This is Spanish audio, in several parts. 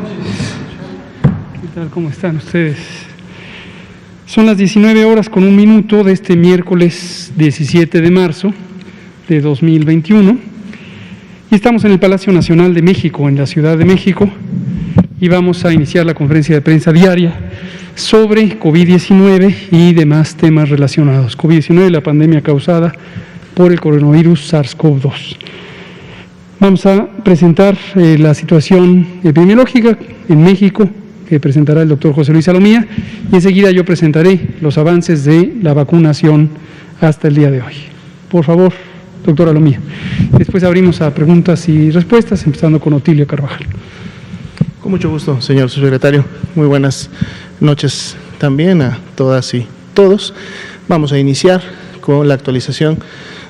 ¿Qué tal? ¿Cómo están ustedes? Son las 19:01 de este miércoles 17 de marzo de 2021 y estamos en el Palacio Nacional de México, en la Ciudad de México, y vamos a iniciar la conferencia de prensa diaria sobre COVID-19 y demás temas relacionados. COVID-19, la pandemia causada por el coronavirus SARS-CoV-2. Vamos a presentar la situación epidemiológica en México, que presentará el doctor José Luis Salomía, y enseguida yo presentaré los avances de la vacunación hasta el día de hoy. Por favor, doctor Salomía. Después abrimos a preguntas y respuestas, empezando con Otilio Carvajal. Con mucho gusto, señor subsecretario. Muy buenas noches también a todas y todos. Vamos a iniciar con la actualización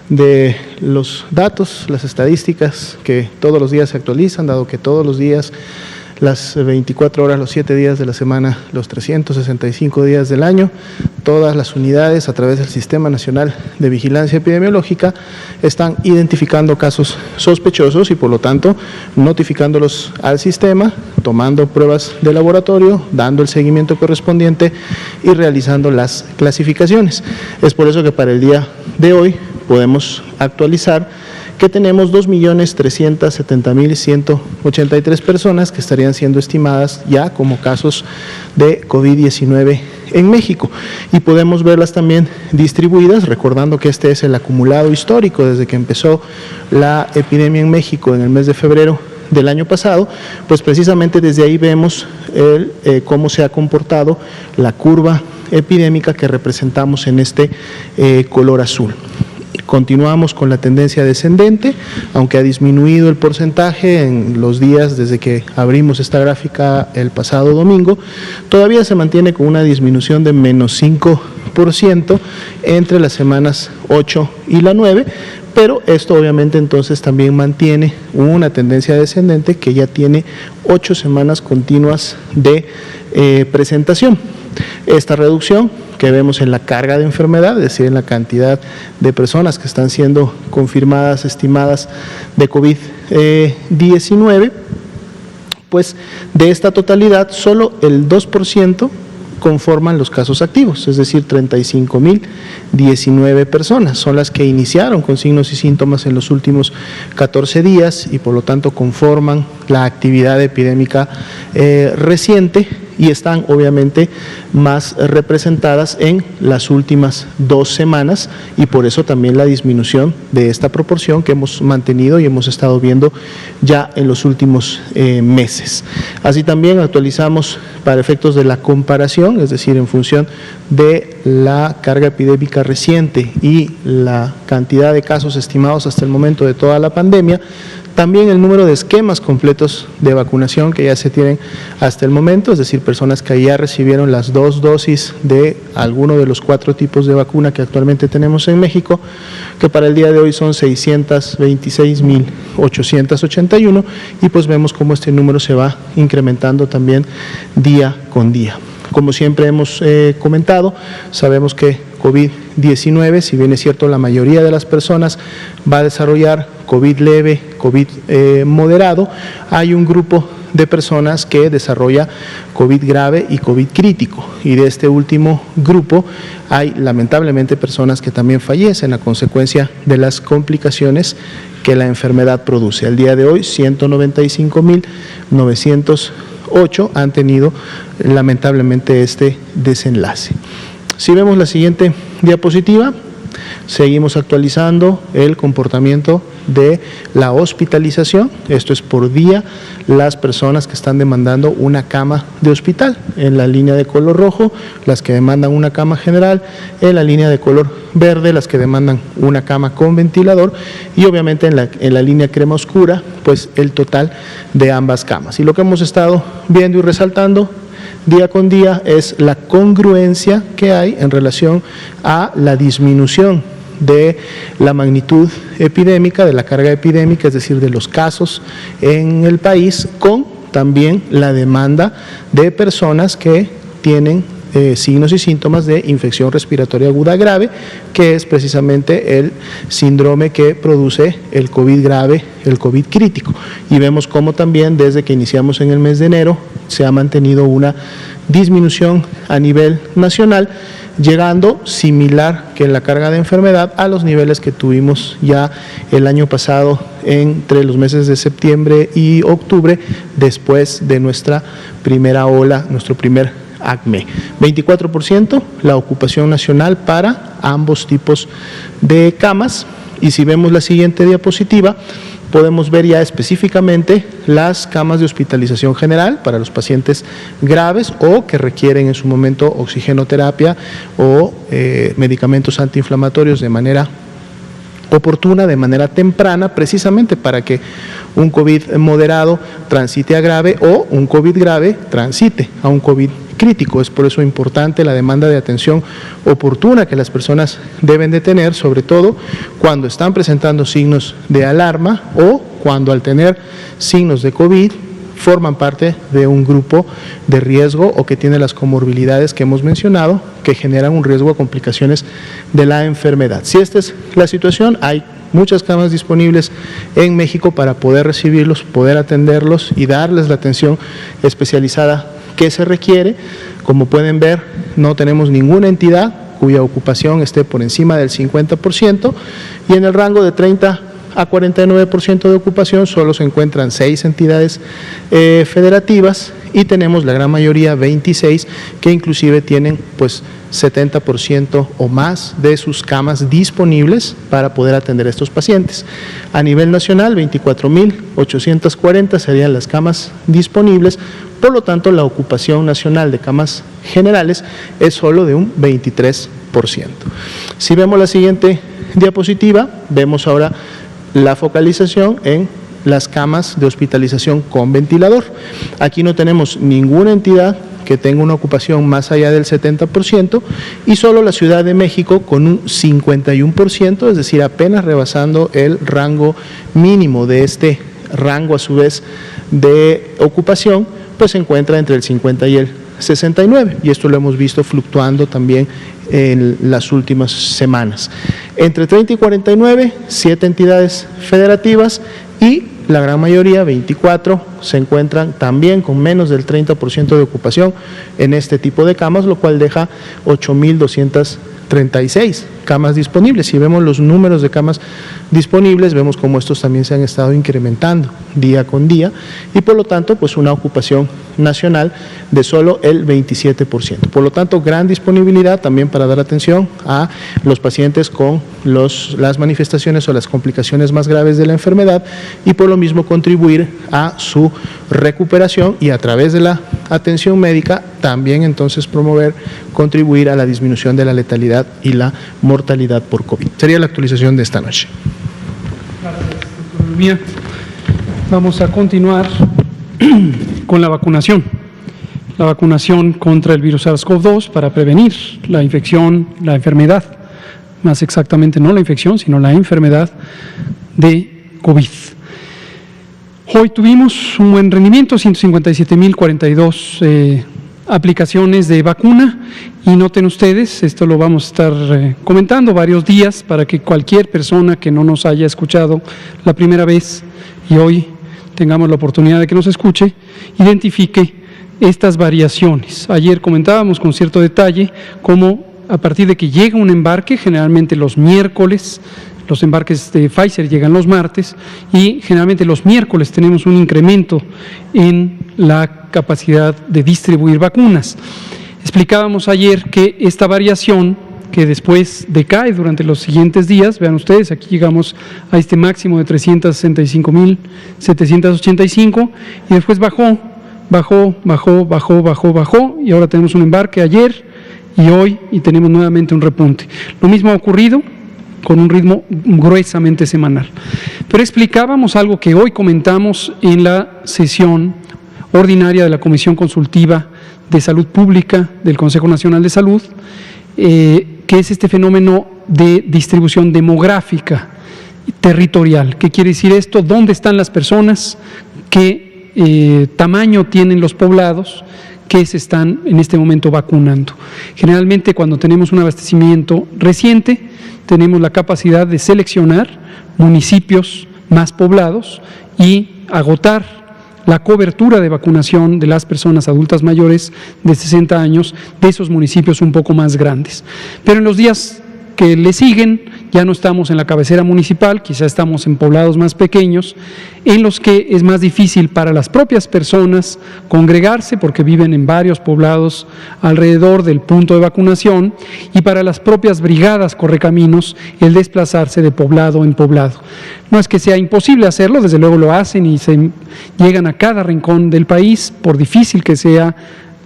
de los datos, las estadísticas que todos los días se actualizan, dado que todos los días, las 24 horas, los 7 días de la semana, los 365 días del año, todas las unidades a través del Sistema Nacional de Vigilancia Epidemiológica están identificando casos sospechosos y por lo tanto notificándolos al sistema, tomando pruebas de laboratorio, dando el seguimiento correspondiente y realizando las clasificaciones. Es por eso que para el día de hoy podemos actualizar que tenemos 2.370.183 personas que estarían siendo estimadas ya como casos de COVID-19 en México, y podemos verlas también distribuidas, recordando que este es el acumulado histórico desde que empezó la epidemia en México en el mes de febrero del año pasado. Pues precisamente desde ahí vemos cómo se ha comportado la curva epidémica que representamos en este color azul. Continuamos con la tendencia descendente, aunque ha disminuido el porcentaje en los días desde que abrimos esta gráfica el pasado domingo. Todavía se mantiene con una disminución de menos 5% entre las semanas 8 y la 9, pero esto obviamente entonces también mantiene una tendencia descendente que ya tiene 8 semanas continuas de presentación. Esta reducción que vemos en la carga de enfermedad, es decir, en la cantidad de personas que están siendo confirmadas, estimadas de COVID-19, pues de esta totalidad solo el 2% conforman los casos activos, es decir, 35.019 personas son las que iniciaron con signos y síntomas en los últimos 14 días y por lo tanto conforman la actividad epidémica reciente, y están obviamente más representadas en las últimas 2 semanas, y por eso también la disminución de esta proporción que hemos mantenido y hemos estado viendo ya en los últimos meses. Así también actualizamos para efectos de la comparación, es decir, en función de la carga epidémica reciente y la cantidad de casos estimados hasta el momento de toda la pandemia, también el número de esquemas completos de vacunación que ya se tienen hasta el momento, es decir, personas que ya recibieron las 2 dosis de alguno de los 4 tipos de vacuna que actualmente tenemos en México, que para el día de hoy son 626.881, y pues vemos cómo este número se va incrementando también día con día. Como siempre hemos comentado, sabemos que COVID-19, si bien es cierto la mayoría de las personas va a desarrollar COVID leve, COVID moderado, hay un grupo de personas que desarrolla COVID grave y COVID crítico, y de este último grupo hay lamentablemente personas que también fallecen a consecuencia de las complicaciones que la enfermedad produce. Al día de hoy 195.908 han tenido lamentablemente este desenlace. Si vemos la siguiente diapositiva, seguimos actualizando el comportamiento de la hospitalización. Esto es por día, las personas que están demandando una cama de hospital. En la línea de color rojo, las que demandan una cama general; en la línea de color verde, las que demandan una cama con ventilador; y obviamente en la línea crema oscura, pues el total de ambas camas. Y lo que hemos estado viendo y resaltando día con día es la congruencia que hay en relación a la disminución de la magnitud epidémica, de la carga epidémica, es decir, de los casos en el país, con también la demanda de personas que tienen signos y síntomas de infección respiratoria aguda grave, que es precisamente el síndrome que produce el COVID grave, el COVID crítico. Y vemos cómo también desde que iniciamos en el mes de enero se ha mantenido una disminución a nivel nacional, llegando similar que en la carga de enfermedad a los niveles que tuvimos ya el año pasado entre los meses de septiembre y octubre, después de nuestra primera ola, nuestro primer ACME. 24% la ocupación nacional para ambos tipos de camas. Y si vemos la siguiente diapositiva, podemos ver ya específicamente las camas de hospitalización general para los pacientes graves o que requieren en su momento oxigenoterapia o medicamentos antiinflamatorios de manera oportuna, de manera temprana, precisamente para que un COVID moderado transite a grave o un COVID grave transite a un COVID crítico. Es por eso importante la demanda de atención oportuna que las personas deben de tener, sobre todo cuando están presentando signos de alarma o cuando al tener signos de COVID forman parte de un grupo de riesgo o que tiene las comorbilidades que hemos mencionado que generan un riesgo a complicaciones de la enfermedad. Si esta es la situación, hay muchas camas disponibles en México para poder recibirlos, poder atenderlos y darles la atención especializada que se requiere. Como pueden ver, no tenemos ninguna entidad cuya ocupación esté por encima del 50% y en el rango de 30 a 49% de ocupación solo se encuentran 6 entidades federativas y tenemos la gran mayoría, 26, que inclusive tienen pues 70% o más de sus camas disponibles para poder atender a estos pacientes. A nivel nacional, 24.840 serían las camas disponibles, por lo tanto la ocupación nacional de camas generales es solo de un 23%. Si vemos la siguiente diapositiva, vemos ahora la focalización en las camas de hospitalización con ventilador. Aquí no tenemos ninguna entidad que tenga una ocupación más allá del 70% y solo la Ciudad de México con un 51%, es decir, apenas rebasando el rango mínimo de este rango a su vez de ocupación, pues se encuentra entre el 50 y el 69 y esto lo hemos visto fluctuando también en las últimas semanas. Entre 30 y 49, 7 entidades federativas y la gran mayoría, 24, se encuentran también con menos del 30% de ocupación en este tipo de camas, lo cual deja 8.236 camas disponibles. Si vemos los números de camas disponibles, vemos cómo estos también se han estado incrementando día con día y por lo tanto pues una ocupación nacional de solo el 27%. Por lo tanto, gran disponibilidad también para dar atención a los pacientes con las manifestaciones o las complicaciones más graves de la enfermedad y por lo mismo contribuir a su recuperación y a través de la atención médica también entonces contribuir a la disminución de la letalidad y la mortalidad por COVID. Sería la actualización de esta noche. Bien, vamos a continuar con la vacunación. La vacunación contra el virus SARS-CoV-2 para prevenir la infección, la enfermedad, más exactamente no la infección, sino la enfermedad de COVID. Hoy tuvimos un buen rendimiento, 157.042 aplicaciones de vacuna y noten ustedes, esto lo vamos a estar comentando varios días para que cualquier persona que no nos haya escuchado la primera vez y hoy tengamos la oportunidad de que nos escuche, identifique estas variaciones. Ayer comentábamos con cierto detalle cómo a partir de que llega un embarque, generalmente los miércoles, los embarques de Pfizer llegan los martes y generalmente los miércoles tenemos un incremento en la capacidad de distribuir vacunas. Explicábamos ayer que esta variación que después decae durante los siguientes días, vean ustedes, aquí llegamos a este máximo de 365.785 y después bajó y ahora tenemos un embarque ayer y hoy y tenemos nuevamente un repunte. Lo mismo ha ocurrido con un ritmo gruesamente semanal. Pero explicábamos algo que hoy comentamos en la sesión ordinaria de la Comisión Consultiva de Salud Pública del Consejo Nacional de Salud, que es este fenómeno de distribución demográfica territorial. ¿Qué quiere decir esto? ¿Dónde están las personas? ¿Qué tamaño tienen los poblados? que se están en este momento vacunando. Generalmente, cuando tenemos un abastecimiento reciente, tenemos la capacidad de seleccionar municipios más poblados y agotar la cobertura de vacunación de las personas adultas mayores de 60 años de esos municipios un poco más grandes. Pero en los días que le siguen, ya no estamos en la cabecera municipal, quizá estamos en poblados más pequeños, en los que es más difícil para las propias personas congregarse porque viven en varios poblados alrededor del punto de vacunación, y para las propias brigadas correcaminos el desplazarse de poblado en poblado. No es que sea imposible hacerlo, desde luego lo hacen y se llegan a cada rincón del país, por difícil que sea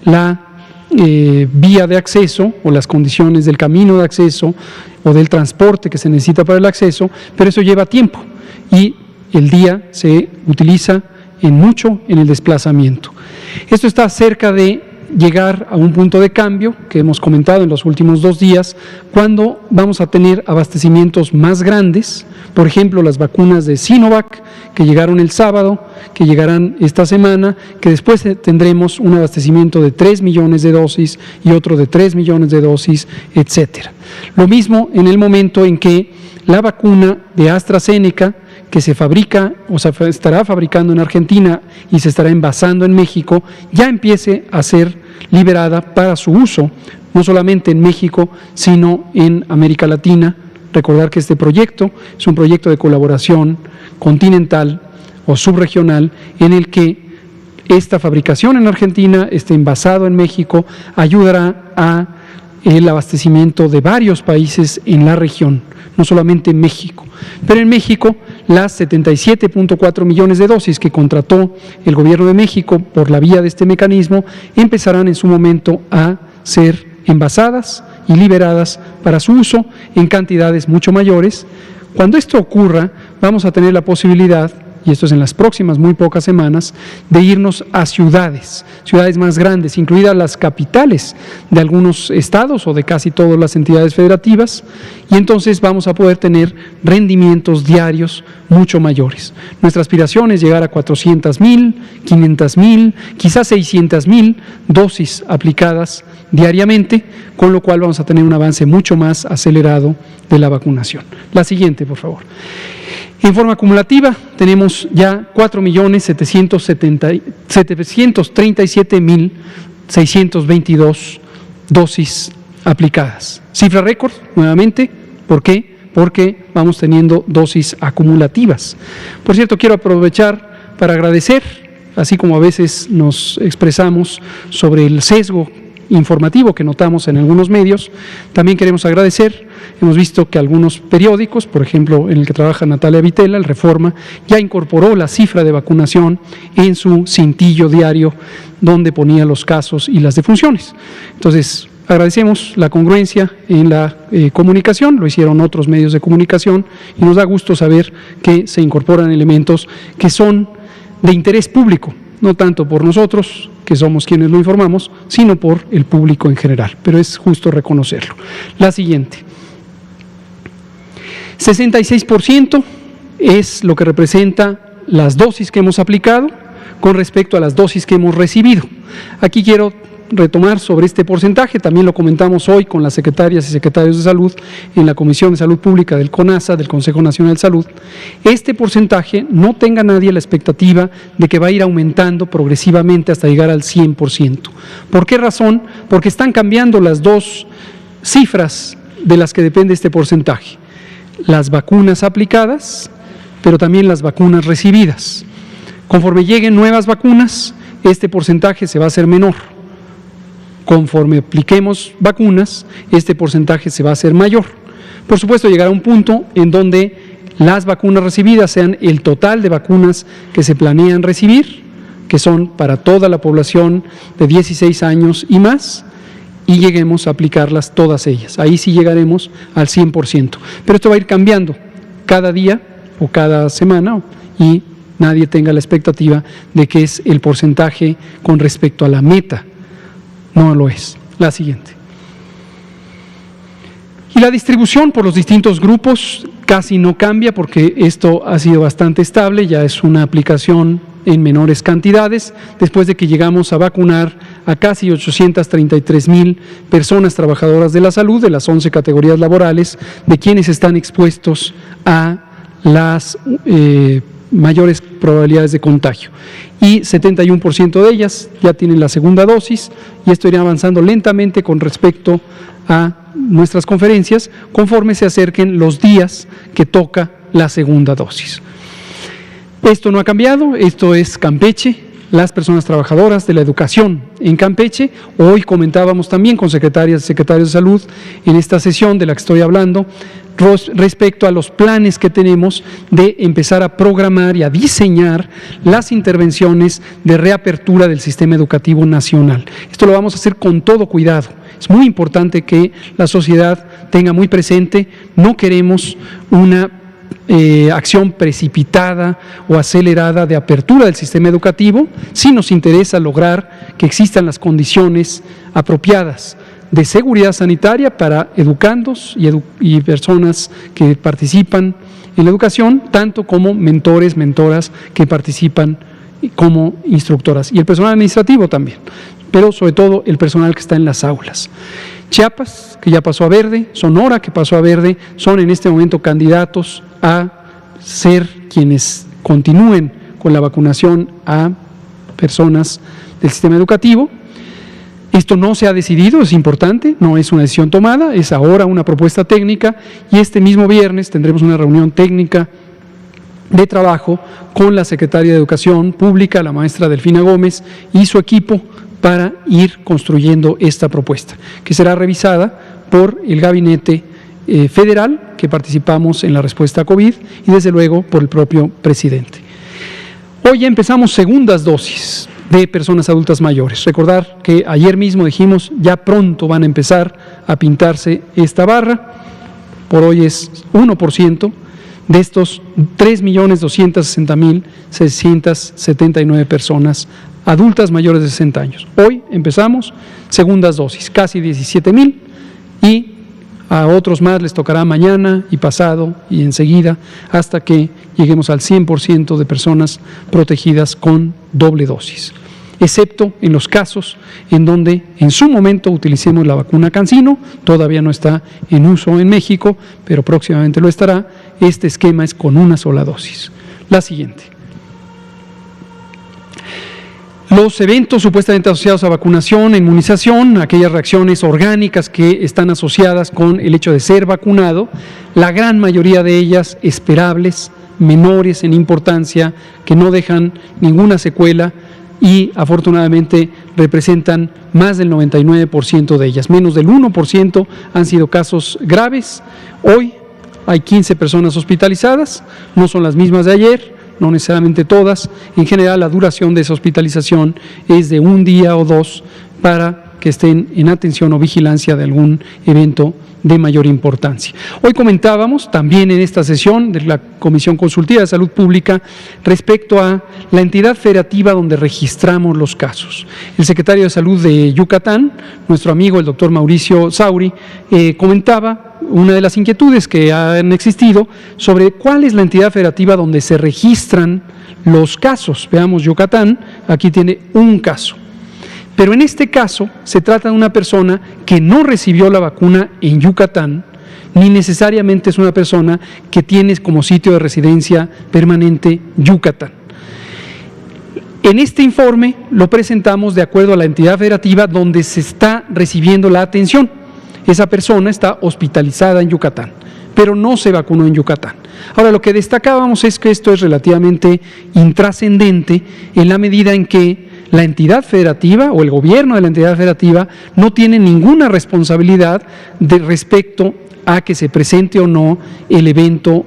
la vía de acceso o las condiciones del camino de acceso o del transporte que se necesita para el acceso, pero eso lleva tiempo y el día se utiliza mucho en el desplazamiento. Esto está cerca de llegar a un punto de cambio que hemos comentado en los últimos 2 días, cuando vamos a tener abastecimientos más grandes, por ejemplo las vacunas de Sinovac que llegaron el sábado, que llegarán esta semana, que después tendremos un abastecimiento de 3 millones de dosis y otro de 3 millones de dosis, etcétera. Lo mismo en el momento en que la vacuna de AstraZeneca, que se fabrica o se estará fabricando en Argentina y se estará envasando en México, ya empiece a ser liberada para su uso, no solamente en México, sino en América Latina. Recordar que este proyecto es un proyecto de colaboración continental o subregional en el que esta fabricación en Argentina, este envasado en México, ayudará a el abastecimiento de varios países en la región, no solamente en México. Pero en México, las 77.4 millones de dosis que contrató el Gobierno de México por la vía de este mecanismo empezarán en su momento a ser envasadas y liberadas para su uso en cantidades mucho mayores. Cuando esto ocurra, vamos a tener la posibilidad, y esto es en las próximas muy pocas semanas, de irnos a ciudades más grandes, incluidas las capitales de algunos estados o de casi todas las entidades federativas, y entonces vamos a poder tener rendimientos diarios mucho mayores. Nuestra aspiración es llegar a 400,000, 500,000, quizás 600,000 dosis aplicadas diariamente, con lo cual vamos a tener un avance mucho más acelerado de la vacunación. La siguiente, por favor. En forma acumulativa tenemos ya 4.737.622 dosis aplicadas. Cifra récord, nuevamente. ¿Por qué? Porque vamos teniendo dosis acumulativas. Por cierto, quiero aprovechar para agradecer, así como a veces nos expresamos sobre el sesgo informativo que notamos en algunos medios, también queremos agradecer. Hemos visto que algunos periódicos, por ejemplo en el que trabaja Natalia Vitela, el Reforma, ya incorporó la cifra de vacunación en su cintillo diario donde ponía los casos y las defunciones. Entonces, agradecemos la congruencia en la comunicación, lo hicieron otros medios de comunicación y nos da gusto saber que se incorporan elementos que son de interés público, no tanto por nosotros, que somos quienes lo informamos, sino por el público en general, pero es justo reconocerlo. La siguiente. 66% es lo que representa las dosis que hemos aplicado con respecto a las dosis que hemos recibido. Aquí quiero retomar sobre este porcentaje, también lo comentamos hoy con las secretarias y secretarios de salud en la Comisión de Salud Pública del CONASA, del Consejo Nacional de Salud. Este porcentaje, no tenga nadie la expectativa de que va a ir aumentando progresivamente hasta llegar al 100%. ¿Por qué razón? Porque están cambiando las dos cifras de las que depende este porcentaje. Las vacunas aplicadas, pero también las vacunas recibidas. Conforme lleguen nuevas vacunas, este porcentaje se va a hacer menor. Conforme apliquemos vacunas, este porcentaje se va a hacer mayor. Por supuesto, llegará un punto en donde las vacunas recibidas sean el total de vacunas que se planean recibir, que son para toda la población de 16 años y más, y lleguemos a aplicarlas todas ellas. Ahí sí llegaremos al 100%. Pero esto va a ir cambiando cada día o cada semana y nadie tenga la expectativa de que es el porcentaje con respecto a la meta. No lo es. La siguiente. Y la distribución por los distintos grupos casi no cambia porque esto ha sido bastante estable, ya es una aplicación en menores cantidades, después de que llegamos a vacunar a casi 833,000 personas trabajadoras de la salud, de las 11 categorías laborales, de quienes están expuestos a las mayores probabilidades de contagio. Y 71% de ellas ya tienen la segunda dosis, y esto irá avanzando lentamente con respecto a nuestras conferencias conforme se acerquen los días que toca la segunda dosis. Esto no ha cambiado, esto es Campeche, las personas trabajadoras de la educación en Campeche. Hoy comentábamos también con secretarias y secretarios de salud en esta sesión de la que estoy hablando respecto a los planes que tenemos de empezar a programar y a diseñar las intervenciones de reapertura del sistema educativo nacional. Esto lo vamos a hacer con todo cuidado. Es muy importante que la sociedad tenga muy presente, no queremos una acción precipitada o acelerada de apertura del sistema educativo. Sí nos interesa lograr que existan las condiciones apropiadas de seguridad sanitaria para educandos y personas que participan en la educación, tanto como mentores, mentoras que participan como instructoras, y el personal administrativo también, pero sobre todo el personal que está en las aulas. Chiapas, que ya pasó a verde, Sonora, que pasó a verde, son en este momento candidatos a ser quienes continúen con la vacunación a personas del sistema educativo. Esto no se ha decidido, es importante, no es una decisión tomada, es ahora una propuesta técnica, y este mismo viernes tendremos una reunión técnica de trabajo con la Secretaria de Educación Pública, la maestra Delfina Gómez, y su equipo para ir construyendo esta propuesta, que será revisada por el Gabinete Federal, que participamos en la respuesta a COVID, y desde luego por el propio presidente. Hoy ya empezamos segundas dosis de personas adultas mayores. Recordar que ayer mismo dijimos, ya pronto van a empezar a pintarse esta barra. Por hoy es 1% de estos 3.260.679 personas adultas mayores de 60 años. Hoy empezamos segundas dosis, casi 17,000, y a otros más les tocará mañana y pasado y enseguida, hasta que lleguemos al 100% de personas protegidas con doble dosis, excepto en los casos en donde en su momento utilicemos la vacuna CanSino. Todavía no está en uso en México, pero próximamente lo estará. Este esquema es con una sola dosis. La siguiente. Los eventos supuestamente asociados a vacunación, inmunización, aquellas reacciones orgánicas que están asociadas con el hecho de ser vacunado, la gran mayoría de ellas esperables, menores en importancia, que no dejan ninguna secuela y afortunadamente representan más del 99% de ellas. Menos del 1% han sido casos graves. Hoy hay 15 personas hospitalizadas, no son las mismas de ayer, no necesariamente todas. En general, la duración de esa hospitalización es de 1 día o 2 para que estén en atención o vigilancia de algún evento de mayor importancia. Hoy comentábamos también en esta sesión de la Comisión Consultiva de Salud Pública respecto a la entidad federativa donde registramos los casos. El secretario de Salud de Yucatán, nuestro amigo el doctor Mauricio Sauri, comentaba una de las inquietudes que han existido sobre cuál es la entidad federativa donde se registran los casos. Veamos, Yucatán, aquí tiene un caso. Pero en este caso se trata de una persona que no recibió la vacuna en Yucatán, ni necesariamente es una persona que tiene como sitio de residencia permanente Yucatán. En este informe lo presentamos de acuerdo a la entidad federativa donde se está recibiendo la atención. Esa persona está hospitalizada en Yucatán, pero no se vacunó en Yucatán. Ahora, lo que destacábamos es que esto es relativamente intrascendente en la medida en que la entidad federativa o el gobierno de la entidad federativa no tiene ninguna responsabilidad respecto a que se presente o no el evento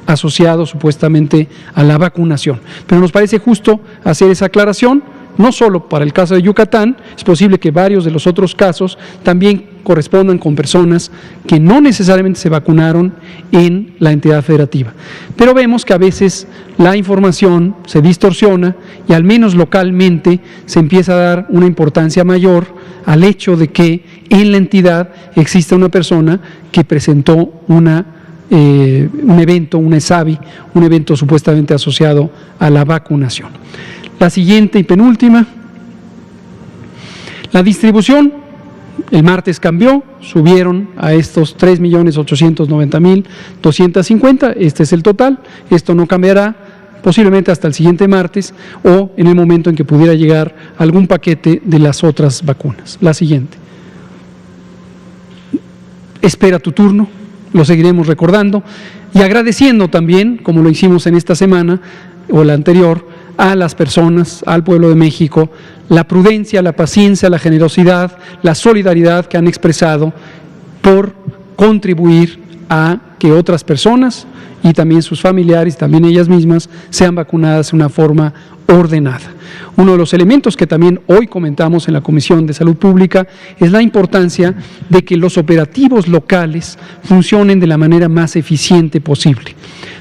asociado supuestamente a la vacunación. Pero nos parece justo hacer esa aclaración, no solo para el caso de Yucatán, es posible que varios de los otros casos también correspondan con personas que no necesariamente se vacunaron en la entidad federativa. Pero vemos que a veces la información se distorsiona y al menos localmente se empieza a dar una importancia mayor al hecho de que en la entidad existe una persona que presentó una un evento, un ESAVI, un evento supuestamente asociado a la vacunación. La siguiente y penúltima, la distribución. El martes cambió, subieron a estos 3.890.250, este es el total, esto no cambiará posiblemente hasta el siguiente martes o en el momento en que pudiera llegar algún paquete de las otras vacunas. La siguiente. Espera tu turno, lo seguiremos recordando y agradeciendo también, como lo hicimos en esta semana o la anterior, a las personas, al pueblo de México, la prudencia, la paciencia, la generosidad, la solidaridad que han expresado por contribuir a que otras personas y también sus familiares, también ellas mismas, sean vacunadas de una forma ordenada. Uno de los elementos que también hoy comentamos en la Comisión de Salud Pública es la importancia de que los operativos locales funcionen de la manera más eficiente posible.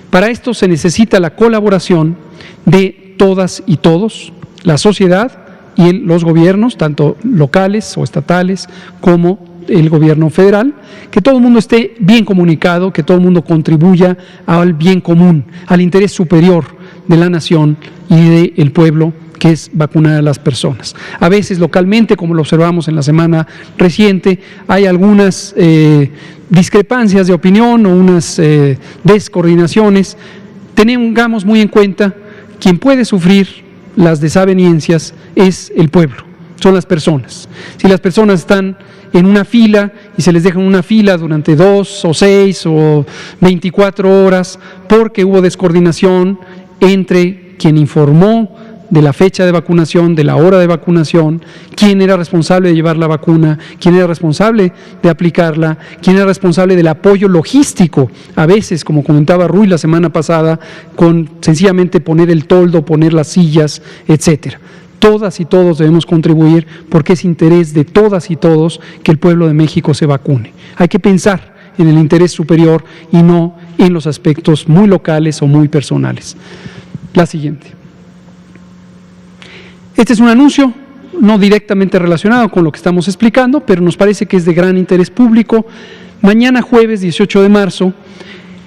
Para esto se necesita la colaboración de todas y todos, la sociedad y los gobiernos, tanto locales o estatales como el gobierno federal, que todo el mundo esté bien comunicado, que todo el mundo contribuya al bien común, al interés superior de la nación y del pueblo, que es vacunar a las personas. A veces localmente, como lo observamos en la semana reciente, hay algunas discrepancias de opinión o unas descoordinaciones. Tengamos muy en cuenta, quien puede sufrir las desavenencias es el pueblo, son las personas. Si las personas están en una fila y se les deja en una fila durante 2 o 6 o 24 horas porque hubo descoordinación entre quien informó de la fecha de vacunación, de la hora de vacunación, quién era responsable de llevar la vacuna, quién era responsable de aplicarla, quién era responsable del apoyo logístico, a veces, como comentaba Rui la semana pasada, con sencillamente poner el toldo, poner las sillas, etcétera. Todas y todos debemos contribuir porque es interés de todas y todos que el pueblo de México se vacune. Hay que pensar en el interés superior y no en los aspectos muy locales o muy personales. La siguiente. Este es un anuncio no directamente relacionado con lo que estamos explicando, pero nos parece que es de gran interés público. Mañana jueves 18 de marzo,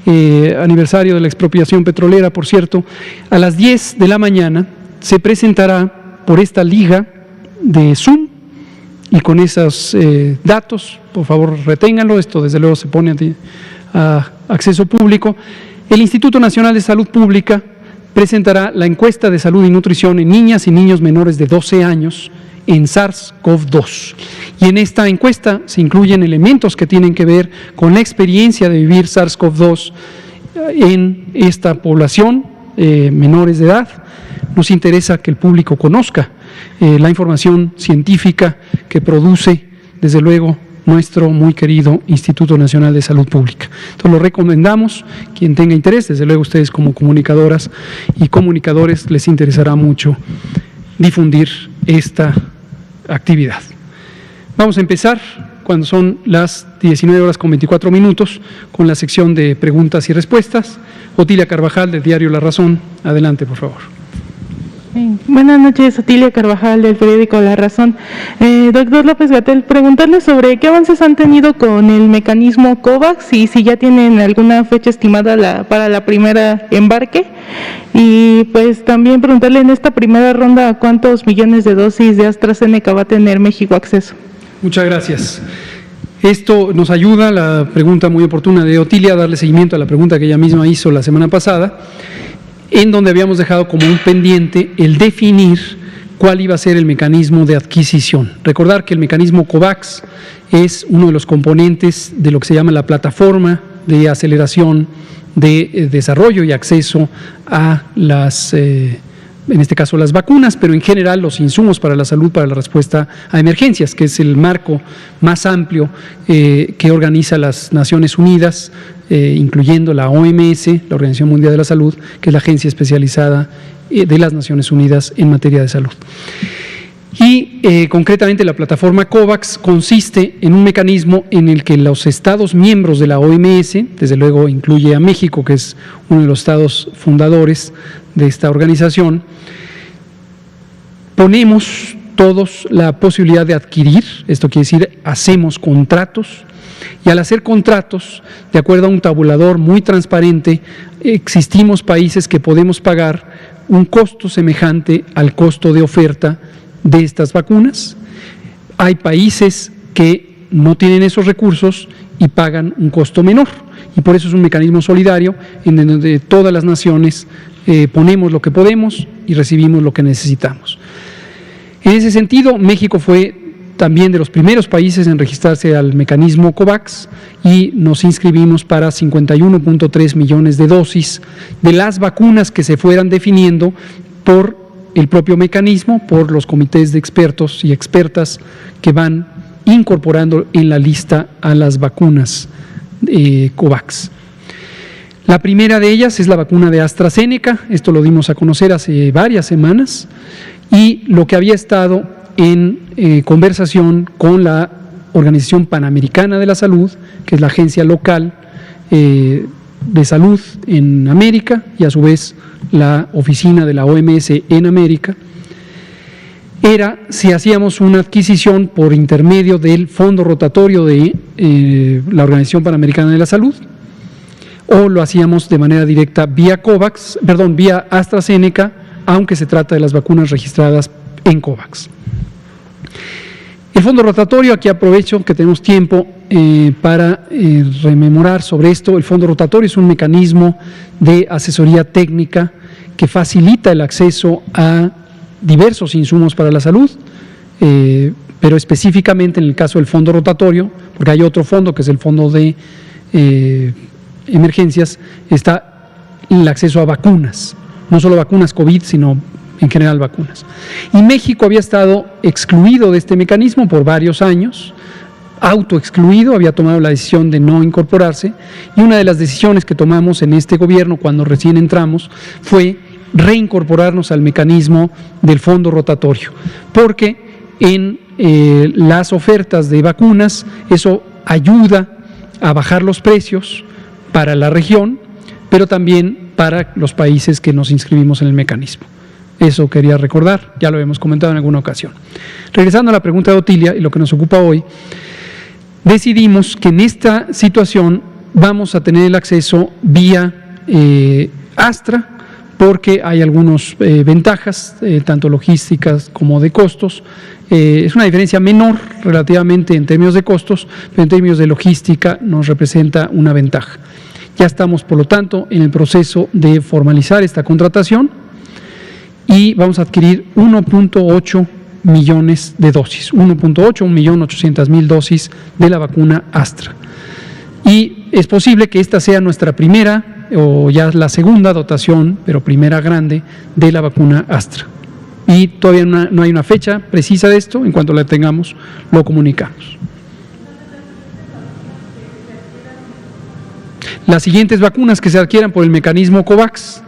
aniversario de la expropiación petrolera, por cierto, a las 10 de la mañana se presentará por esta liga de Zoom y con esos datos, por favor reténganlo, esto desde luego se pone a acceso público, el Instituto Nacional de Salud Pública presentará la encuesta de salud y nutrición en niñas y niños menores de 12 años en SARS-CoV-2. Y en esta encuesta se incluyen elementos que tienen que ver con la experiencia de vivir SARS-CoV-2 en esta población, menores de edad. Nos interesa que el público conozca la información científica que produce, desde luego, nuestro muy querido Instituto Nacional de Salud Pública. Entonces lo recomendamos, quien tenga interés, desde luego ustedes como comunicadoras y comunicadores les interesará mucho difundir esta actividad. Vamos a empezar cuando son las 19:24 con la sección de preguntas y respuestas. Otilia Carvajal, del diario La Razón. Adelante, por favor. Buenas noches, Otilia Carvajal, del periódico La Razón. Doctor López-Gatell, preguntarle sobre qué avances han tenido con el mecanismo COVAX y si ya tienen alguna fecha estimada para la primera embarque. Y pues también preguntarle en esta primera ronda a cuántos millones de dosis de AstraZeneca va a tener México acceso. Muchas gracias. Esto nos ayuda, la pregunta muy oportuna de Otilia, a darle seguimiento a la pregunta que ella misma hizo la semana pasada, en donde habíamos dejado como un pendiente el definir cuál iba a ser el mecanismo de adquisición. Recordar que el mecanismo COVAX es uno de los componentes de lo que se llama la plataforma de aceleración de desarrollo y acceso a las, en este caso las vacunas, pero en general los insumos para la salud, para la respuesta a emergencias, que es el marco más amplio que organiza las Naciones Unidas, incluyendo la OMS, la Organización Mundial de la Salud, que es la agencia especializada de las Naciones Unidas en materia de salud. Y concretamente la plataforma COVAX consiste en un mecanismo en el que los estados miembros de la OMS, desde luego incluye a México, que es uno de los estados fundadores de esta organización, ponemos todos la posibilidad de adquirir, esto quiere decir, hacemos contratos Y al hacer contratos, de acuerdo a un tabulador muy transparente, existimos países que podemos pagar un costo semejante al costo de oferta de estas vacunas. Hay países que no tienen esos recursos y pagan un costo menor. Y por eso es un mecanismo solidario en donde todas las naciones ponemos lo que podemos y recibimos lo que necesitamos. En ese sentido, México fue también de los primeros países en registrarse al mecanismo COVAX y nos inscribimos para 51.3 millones de dosis de las vacunas que se fueran definiendo por el propio mecanismo, por los comités de expertos y expertas que van incorporando en la lista a las vacunas COVAX. La primera de ellas es la vacuna de AstraZeneca, esto lo dimos a conocer hace varias semanas, y lo que había estado en conversación con la Organización Panamericana de la Salud, que es la agencia local de salud en América y a su vez la oficina de la OMS en América, era si hacíamos una adquisición por intermedio del fondo rotatorio de la Organización Panamericana de la Salud o lo hacíamos de manera directa vía vía AstraZeneca, aunque se trata de las vacunas registradas en COVAX. El fondo rotatorio, aquí aprovecho que tenemos tiempo para rememorar sobre esto. El fondo rotatorio es un mecanismo de asesoría técnica que facilita el acceso a diversos insumos para la salud, pero específicamente en el caso del fondo rotatorio, porque hay otro fondo que es el fondo de emergencias, está el acceso a vacunas, no solo vacunas COVID, sino en general vacunas. Y México había estado excluido de este mecanismo por varios años, autoexcluido, había tomado la decisión de no incorporarse, y una de las decisiones que tomamos en este gobierno cuando recién entramos fue reincorporarnos al mecanismo del fondo rotatorio, porque en las ofertas de vacunas eso ayuda a bajar los precios para la región, pero también para los países que nos inscribimos en el mecanismo. Eso quería recordar, ya lo hemos comentado en alguna ocasión. Regresando a la pregunta de Otilia y lo que nos ocupa hoy, decidimos que en esta situación vamos a tener el acceso vía Astra, porque hay algunas ventajas, tanto logísticas como de costos. Es una diferencia menor relativamente en términos de costos, pero en términos de logística nos representa una ventaja. Ya estamos, por lo tanto, en el proceso de formalizar esta contratación y vamos a adquirir 1.8 millones de dosis, 1.800.000 dosis de la vacuna Astra. Y es posible que esta sea nuestra primera o ya la segunda dotación, pero primera grande, de la vacuna Astra. Y todavía no hay una fecha precisa de esto, en cuanto la tengamos, lo comunicamos. Las siguientes vacunas que se adquieran por el mecanismo COVAX.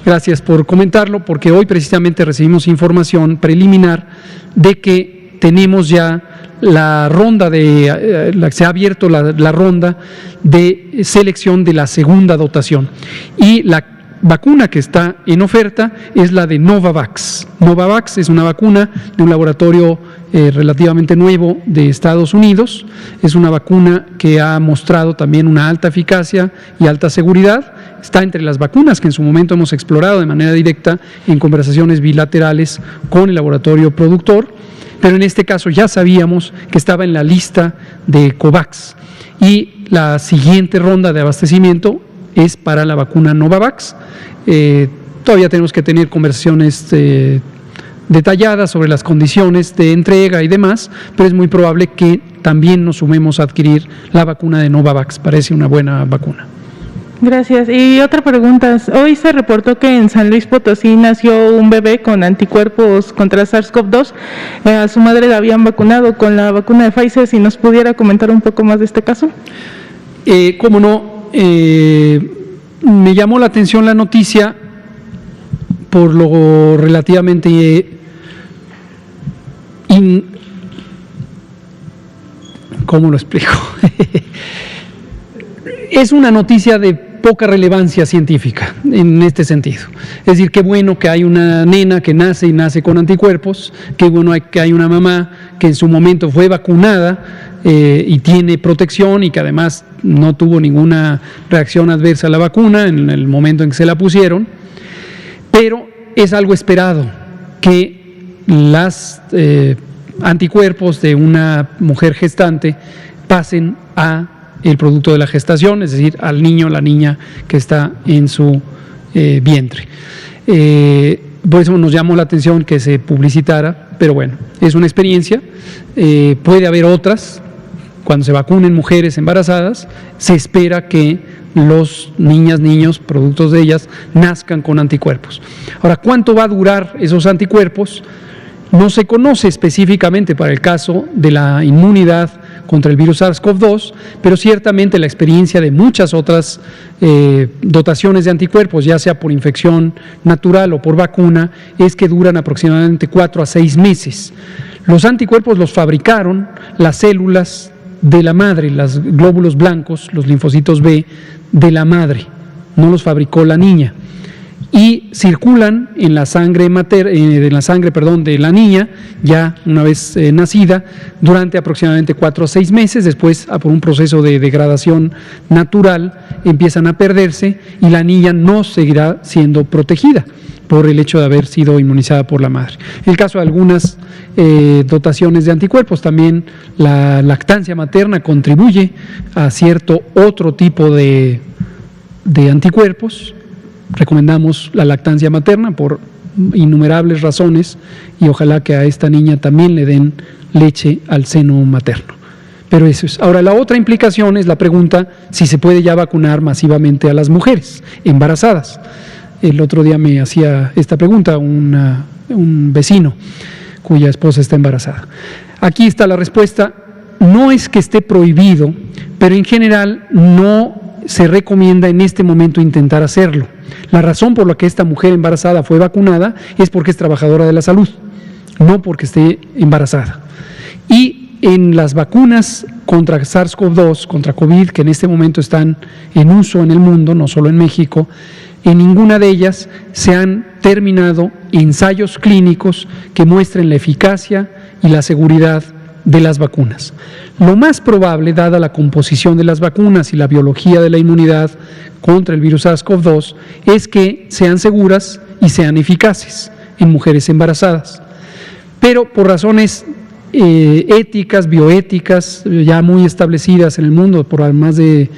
Gracias por comentarlo, porque hoy precisamente recibimos información preliminar de que tenemos ya la ronda se ha abierto la ronda de selección de la segunda dotación. Y la vacuna que está en oferta es la de Novavax. Novavax es una vacuna de un laboratorio relativamente nuevo de Estados Unidos. Es una vacuna que ha mostrado también una alta eficacia y alta seguridad. Está entre las vacunas que en su momento hemos explorado de manera directa en conversaciones bilaterales con el laboratorio productor, pero en este caso ya sabíamos que estaba en la lista de COVAX y la siguiente ronda de abastecimiento es para la vacuna Novavax. Todavía tenemos que tener conversaciones detalladas sobre las condiciones de entrega y demás, pero es muy probable que también nos sumemos a adquirir la vacuna de Novavax. Parece una buena vacuna. Gracias. Y otra pregunta. Hoy se reportó que en San Luis Potosí nació un bebé con anticuerpos contra SARS-CoV-2. A su madre la habían vacunado con la vacuna de Pfizer. Si nos pudiera comentar un poco más de este caso. Cómo no. Me llamó la atención la noticia por lo relativamente ¿cómo lo explico? Es una noticia de poca relevancia científica en este sentido. Es decir, qué bueno que hay una nena que nace y nace con anticuerpos, qué bueno que hay una mamá que en su momento fue vacunada y tiene protección y que además no tuvo ninguna reacción adversa a la vacuna en el momento en que se la pusieron, pero es algo esperado que los anticuerpos de una mujer gestante pasen a el producto de la gestación, es decir, al niño o la niña que está en su vientre. Por eso nos llamó la atención que se publicitara, pero bueno, es una experiencia, puede haber otras. Cuando se vacunen mujeres embarazadas, se espera que los niños, productos de ellas, nazcan con anticuerpos. Ahora, ¿cuánto va a durar esos anticuerpos? No se conoce específicamente para el caso de la inmunidad contra el virus SARS-CoV-2, pero ciertamente la experiencia de muchas otras dotaciones de anticuerpos, ya sea por infección natural o por vacuna, es que duran aproximadamente 4 a 6 meses. Los anticuerpos los fabricaron las células de la madre, los glóbulos blancos, los linfocitos B de la madre, no los fabricó la niña. Y circulan en la sangre de la niña, ya una vez nacida, durante aproximadamente 4 a 6 meses. Después, por un proceso de degradación natural, empiezan a perderse y la niña no seguirá siendo protegida por el hecho de haber sido inmunizada por la madre. En el caso de algunas dotaciones de anticuerpos, también la lactancia materna contribuye a cierto otro tipo de anticuerpos. Recomendamos la lactancia materna por innumerables razones y ojalá que a esta niña también le den leche al seno materno. Pero eso es. Ahora, la otra implicación es la pregunta si se puede ya vacunar masivamente a las mujeres embarazadas. El otro día me hacía esta pregunta un vecino cuya esposa está embarazada. Aquí está la respuesta. No es que esté prohibido, pero en general no se recomienda en este momento intentar hacerlo. La razón por la que esta mujer embarazada fue vacunada es porque es trabajadora de la salud, no porque esté embarazada. Y en las vacunas contra SARS-CoV-2, contra COVID, que en este momento están en uso en el mundo, no solo en México, en ninguna de ellas se han terminado ensayos clínicos que muestren la eficacia y la seguridad de las vacunas. Lo más probable, dada la composición de las vacunas y la biología de la inmunidad contra el virus SARS-CoV-2, es que sean seguras y sean eficaces en mujeres embarazadas. Pero por razones éticas, bioéticas, ya muy establecidas en el mundo por más de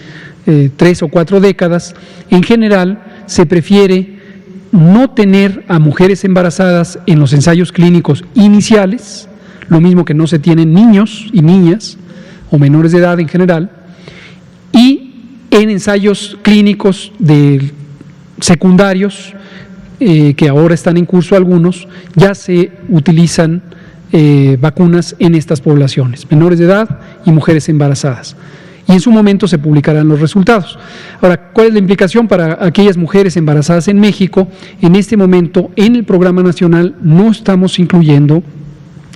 3 o 4 décadas, en general se prefiere no tener a mujeres embarazadas en los ensayos clínicos iniciales, lo mismo que no se tienen niños y niñas o menores de edad en general, y en ensayos clínicos secundarios, que ahora están en curso algunos, ya se utilizan vacunas en estas poblaciones, menores de edad y mujeres embarazadas. Y en su momento se publicarán los resultados. Ahora, ¿cuál es la implicación para aquellas mujeres embarazadas en México? En este momento, en el programa nacional, no estamos incluyendo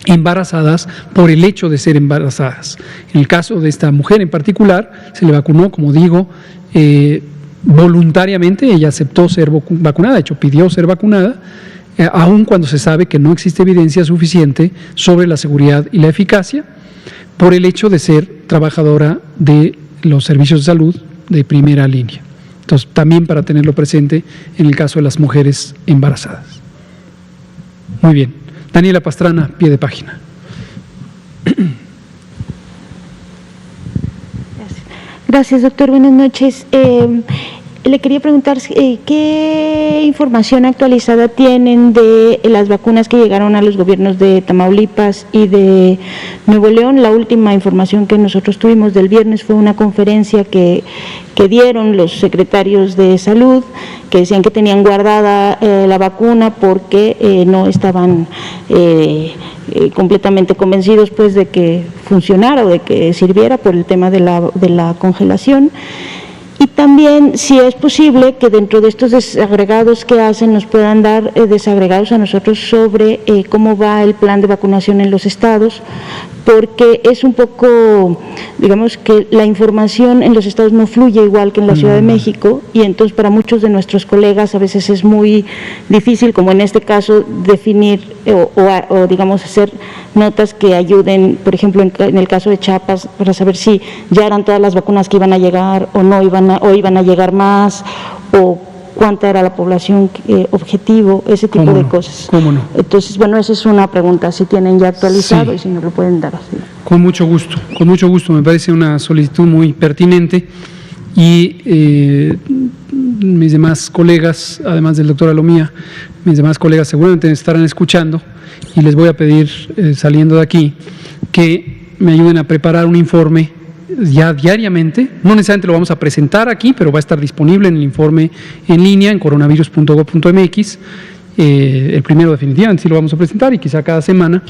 embarazadas por el hecho de ser embarazadas. En el caso de esta mujer en particular, se le vacunó, como digo, voluntariamente. Ella aceptó ser vacunada, de hecho pidió ser vacunada, aun cuando se sabe que no existe evidencia suficiente sobre la seguridad y la eficacia, por el hecho de ser trabajadora de los servicios de salud de primera línea. Entonces, también para tenerlo presente en el caso de las mujeres embarazadas. Muy bien. Daniela Pastrana, pie de página. Gracias, doctor. Buenas noches. Le quería preguntar qué información actualizada tienen de las vacunas que llegaron a los gobiernos de Tamaulipas y de Nuevo León. La última información que nosotros tuvimos del viernes fue una conferencia que dieron los secretarios de salud, que decían que tenían guardada la vacuna porque no estaban completamente convencidos pues de que funcionara o de que sirviera por el tema de la congelación. Y también, si es posible, que dentro de estos desagregados que hacen nos puedan dar desagregados a nosotros sobre cómo va el plan de vacunación en los estados, porque es un poco, digamos que la información en los estados no fluye igual que en la Ciudad de México, y entonces para muchos de nuestros colegas a veces es muy difícil, como en este caso, definir o digamos hacer notas que ayuden, por ejemplo en el caso de Chiapas, para saber si ya eran todas las vacunas que iban a llegar o no iban a llegar más, o cuánta era la población objetivo, ese tipo de cosas. ¿Cómo no? Entonces, bueno, esa es una pregunta, si tienen ya actualizado, sí, y si nos lo pueden dar así. Con mucho gusto, me parece una solicitud muy pertinente, y mis demás colegas, además del doctor Alomía, mis demás colegas seguramente estarán escuchando, y les voy a pedir, saliendo de aquí, que me ayuden a preparar un informe ya diariamente. No necesariamente lo vamos a presentar aquí, pero va a estar disponible en el informe en línea en coronavirus.gov.mx. El primero definitivamente sí lo vamos a presentar, y quizá cada semana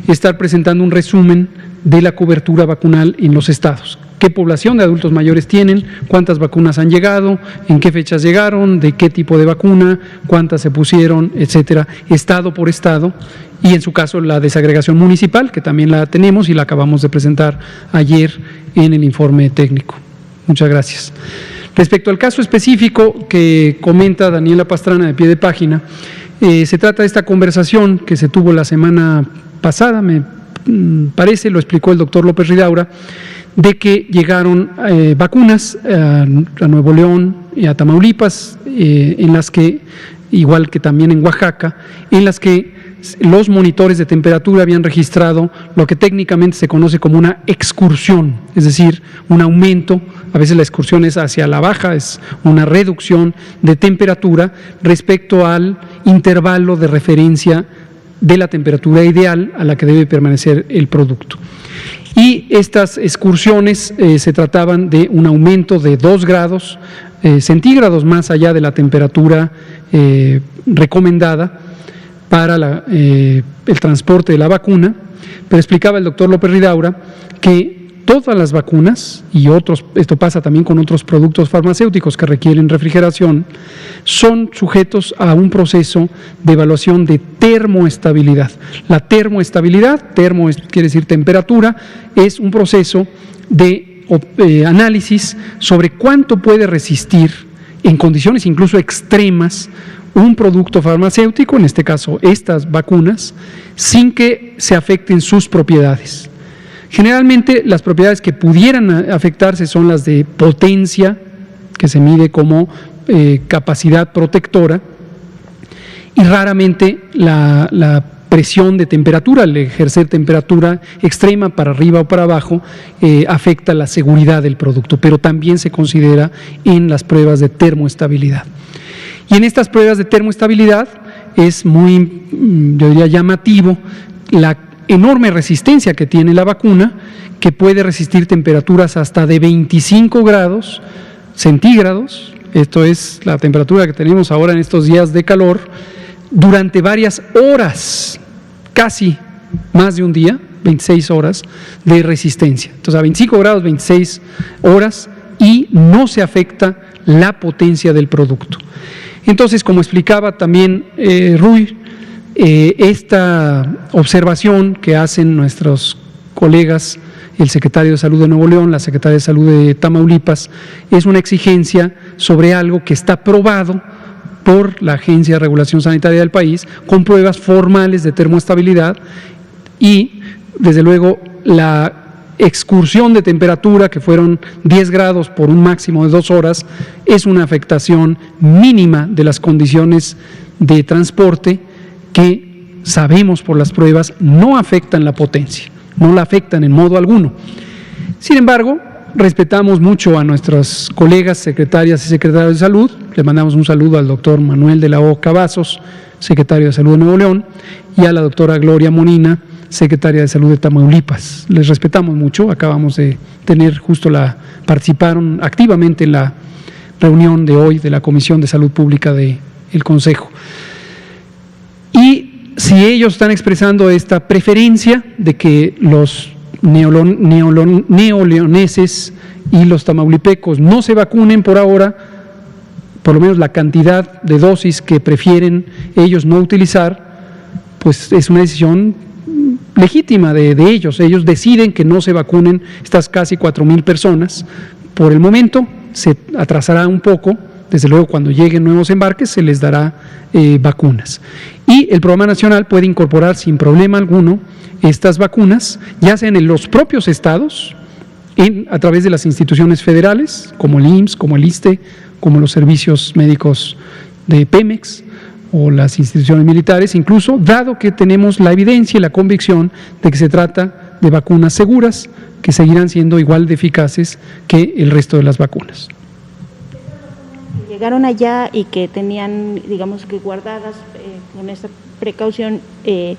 estar presentando un resumen de la cobertura vacunal en los estados. ¿Qué población de adultos mayores tienen? ¿Cuántas vacunas han llegado? ¿En qué fechas llegaron? ¿De qué tipo de vacuna? ¿Cuántas se pusieron? Etcétera, estado por estado. Y en su caso la desagregación municipal, que también la tenemos y la acabamos de presentar ayer en el informe técnico. Muchas gracias. Respecto al caso específico que comenta Daniela Pastrana de pie de página, se trata de esta conversación que se tuvo la semana pasada, me parece, lo explicó el doctor López Ridaura, de que llegaron vacunas a Nuevo León y a Tamaulipas, en las que, igual que también en Oaxaca, en las que los monitores de temperatura habían registrado lo que técnicamente se conoce como una excursión, es decir, un aumento. A veces la excursión es hacia la baja, es una reducción de temperatura respecto al intervalo de referencia de la temperatura ideal a la que debe permanecer el producto. Y estas excursiones se trataban de un aumento de 2 grados centígrados más allá de la temperatura recomendada para el transporte de la vacuna, pero explicaba el doctor López Ridaura que todas las vacunas, y esto pasa también con otros productos farmacéuticos que requieren refrigeración, son sujetos a un proceso de evaluación de termoestabilidad. La termoestabilidad, quiere decir temperatura, es un proceso de análisis sobre cuánto puede resistir en condiciones incluso extremas un producto farmacéutico, en este caso estas vacunas, sin que se afecten sus propiedades. Generalmente las propiedades que pudieran afectarse son las de potencia, que se mide como capacidad protectora, y raramente la presión de temperatura, al ejercer temperatura extrema para arriba o para abajo, afecta la seguridad del producto, pero también se considera en las pruebas de termoestabilidad. Y en estas pruebas de termoestabilidad es muy, yo diría, llamativo la enorme resistencia que tiene la vacuna, que puede resistir temperaturas hasta de 25 grados centígrados, esto es la temperatura que tenemos ahora en estos días de calor, durante varias horas, casi más de un día, 26 horas de resistencia. Entonces a 25 grados, 26 horas, y no se afecta la potencia del producto. Entonces, como explicaba también Ruy, esta observación que hacen nuestros colegas, el secretario de Salud de Nuevo León, la secretaria de Salud de Tamaulipas, es una exigencia sobre algo que está probado por la Agencia de Regulación Sanitaria del país, con pruebas formales de termoestabilidad, y desde luego la excursión de temperatura, que fueron 10 grados por un máximo de 2 horas, es una afectación mínima de las condiciones de transporte que sabemos por las pruebas no afectan la potencia, no la afectan en modo alguno. Sin embargo, respetamos mucho a nuestras colegas secretarias y secretarios de salud. Le mandamos un saludo al doctor Manuel de la O. Cavazos, secretario de Salud de Nuevo León, y a la doctora Gloria Monina, secretaria de Salud de Tamaulipas. Les respetamos mucho, acabamos de tener participaron activamente en la reunión de hoy de la Comisión de Salud Pública del Consejo. Y si ellos están expresando esta preferencia de que los neoleoneses y los tamaulipecos no se vacunen por ahora, por lo menos la cantidad de dosis que prefieren ellos no utilizar, pues es una decisión legítima de ellos. Ellos deciden que no se vacunen estas casi 4,000 personas. Por el momento se atrasará un poco, desde luego cuando lleguen nuevos embarques se les dará vacunas. Y el Programa Nacional puede incorporar sin problema alguno estas vacunas, ya sean en los propios estados, a través de las instituciones federales, como el IMSS, como el ISSSTE, como los servicios médicos de Pemex o las instituciones militares, incluso, dado que tenemos la evidencia y la convicción de que se trata de vacunas seguras, que seguirán siendo igual de eficaces que el resto de las vacunas. Llegaron allá y que tenían, digamos que guardadas con esta precaución, ¿qué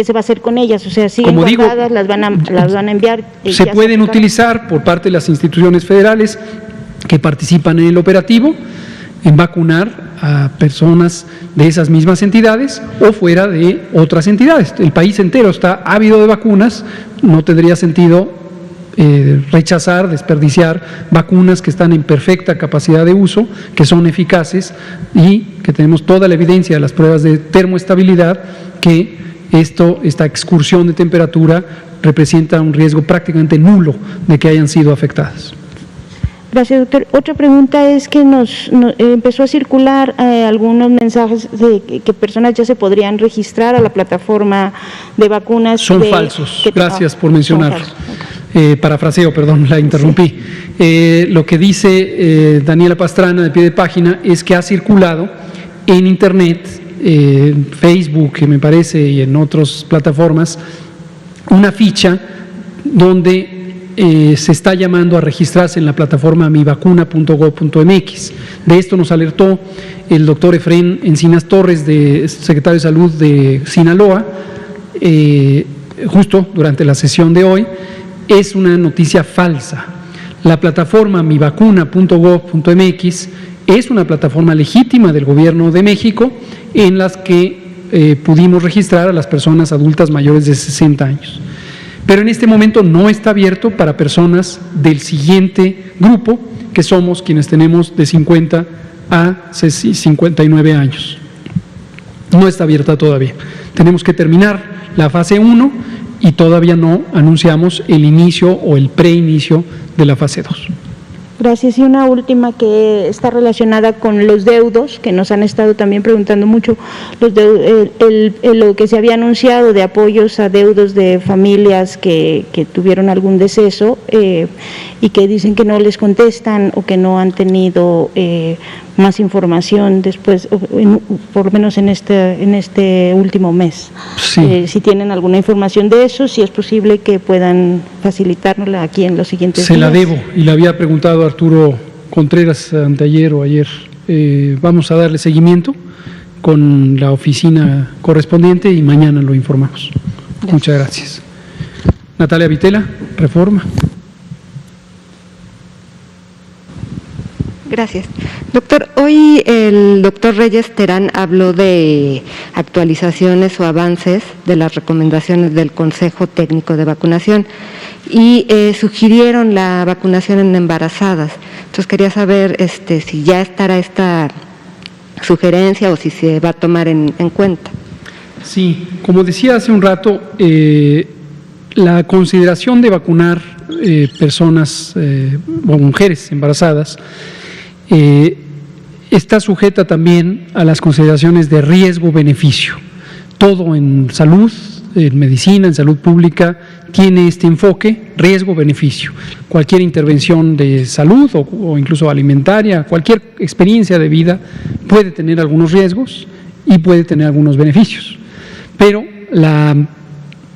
se va a hacer con ellas? O sea, siguen guardadas, las van a enviar. Se pueden utilizar por parte de las instituciones federales que participan en el operativo en vacunar a personas de esas mismas entidades o fuera de otras entidades. El país entero está ávido de vacunas, no tendría sentido rechazar, desperdiciar vacunas que están en perfecta capacidad de uso, que son eficaces y que tenemos toda la evidencia de las pruebas de termoestabilidad que esta excursión de temperatura representa un riesgo prácticamente nulo de que hayan sido afectadas. Gracias, doctor. Otra pregunta es que nos empezó a circular algunos mensajes de que personas ya se podrían registrar a la plataforma de vacunas. Son falsos, gracias por mencionarlo. Parafraseo, perdón, la interrumpí. Lo que dice Daniela Pastrana de pie de página es que ha circulado en Internet, Facebook, que me parece, y en otras plataformas, una ficha donde se está llamando a registrarse en la plataforma mivacuna.gov.mx. De esto nos alertó el doctor Efrén Encinas Torres, secretario de Salud de Sinaloa, justo durante la sesión de hoy. Es una noticia falsa. La plataforma mivacuna.gov.mx es una plataforma legítima del Gobierno de México en las que pudimos registrar a las personas adultas mayores de 60 años. Pero en este momento no está abierto para personas del siguiente grupo, que somos quienes tenemos de 50 a 59 años. No está abierta todavía. Tenemos que terminar la fase 1 y todavía no anunciamos el inicio o el preinicio de la fase 2. Gracias. Y una última que está relacionada con los deudos, que nos han estado también preguntando mucho, lo que se había anunciado de apoyos a deudos de familias que tuvieron algún deceso y que dicen que no les contestan o que no han tenido más información después, por lo menos en este último mes. Sí. Si tienen alguna información de eso, si es posible que puedan facilitárnosla aquí en los siguientes días. Se la debo y le había preguntado a Arturo Contreras anteayer o ayer. Vamos a darle seguimiento con la oficina correspondiente y mañana lo informamos. Gracias. Muchas gracias. Natalia Vitela, Reforma. Gracias. Doctor, hoy el doctor Reyes Terán habló de actualizaciones o avances de las recomendaciones del Consejo Técnico de Vacunación y sugirieron la vacunación en embarazadas. Entonces quería saber si ya estará esta sugerencia o si se va a tomar en cuenta. Sí, como decía hace un rato, la consideración de vacunar personas o mujeres embarazadas está sujeta también a las consideraciones de riesgo-beneficio. Todo en salud, en medicina, en salud pública, tiene este enfoque, riesgo-beneficio. Cualquier intervención de salud o incluso alimentaria, cualquier experiencia de vida puede tener algunos riesgos y puede tener algunos beneficios. Pero la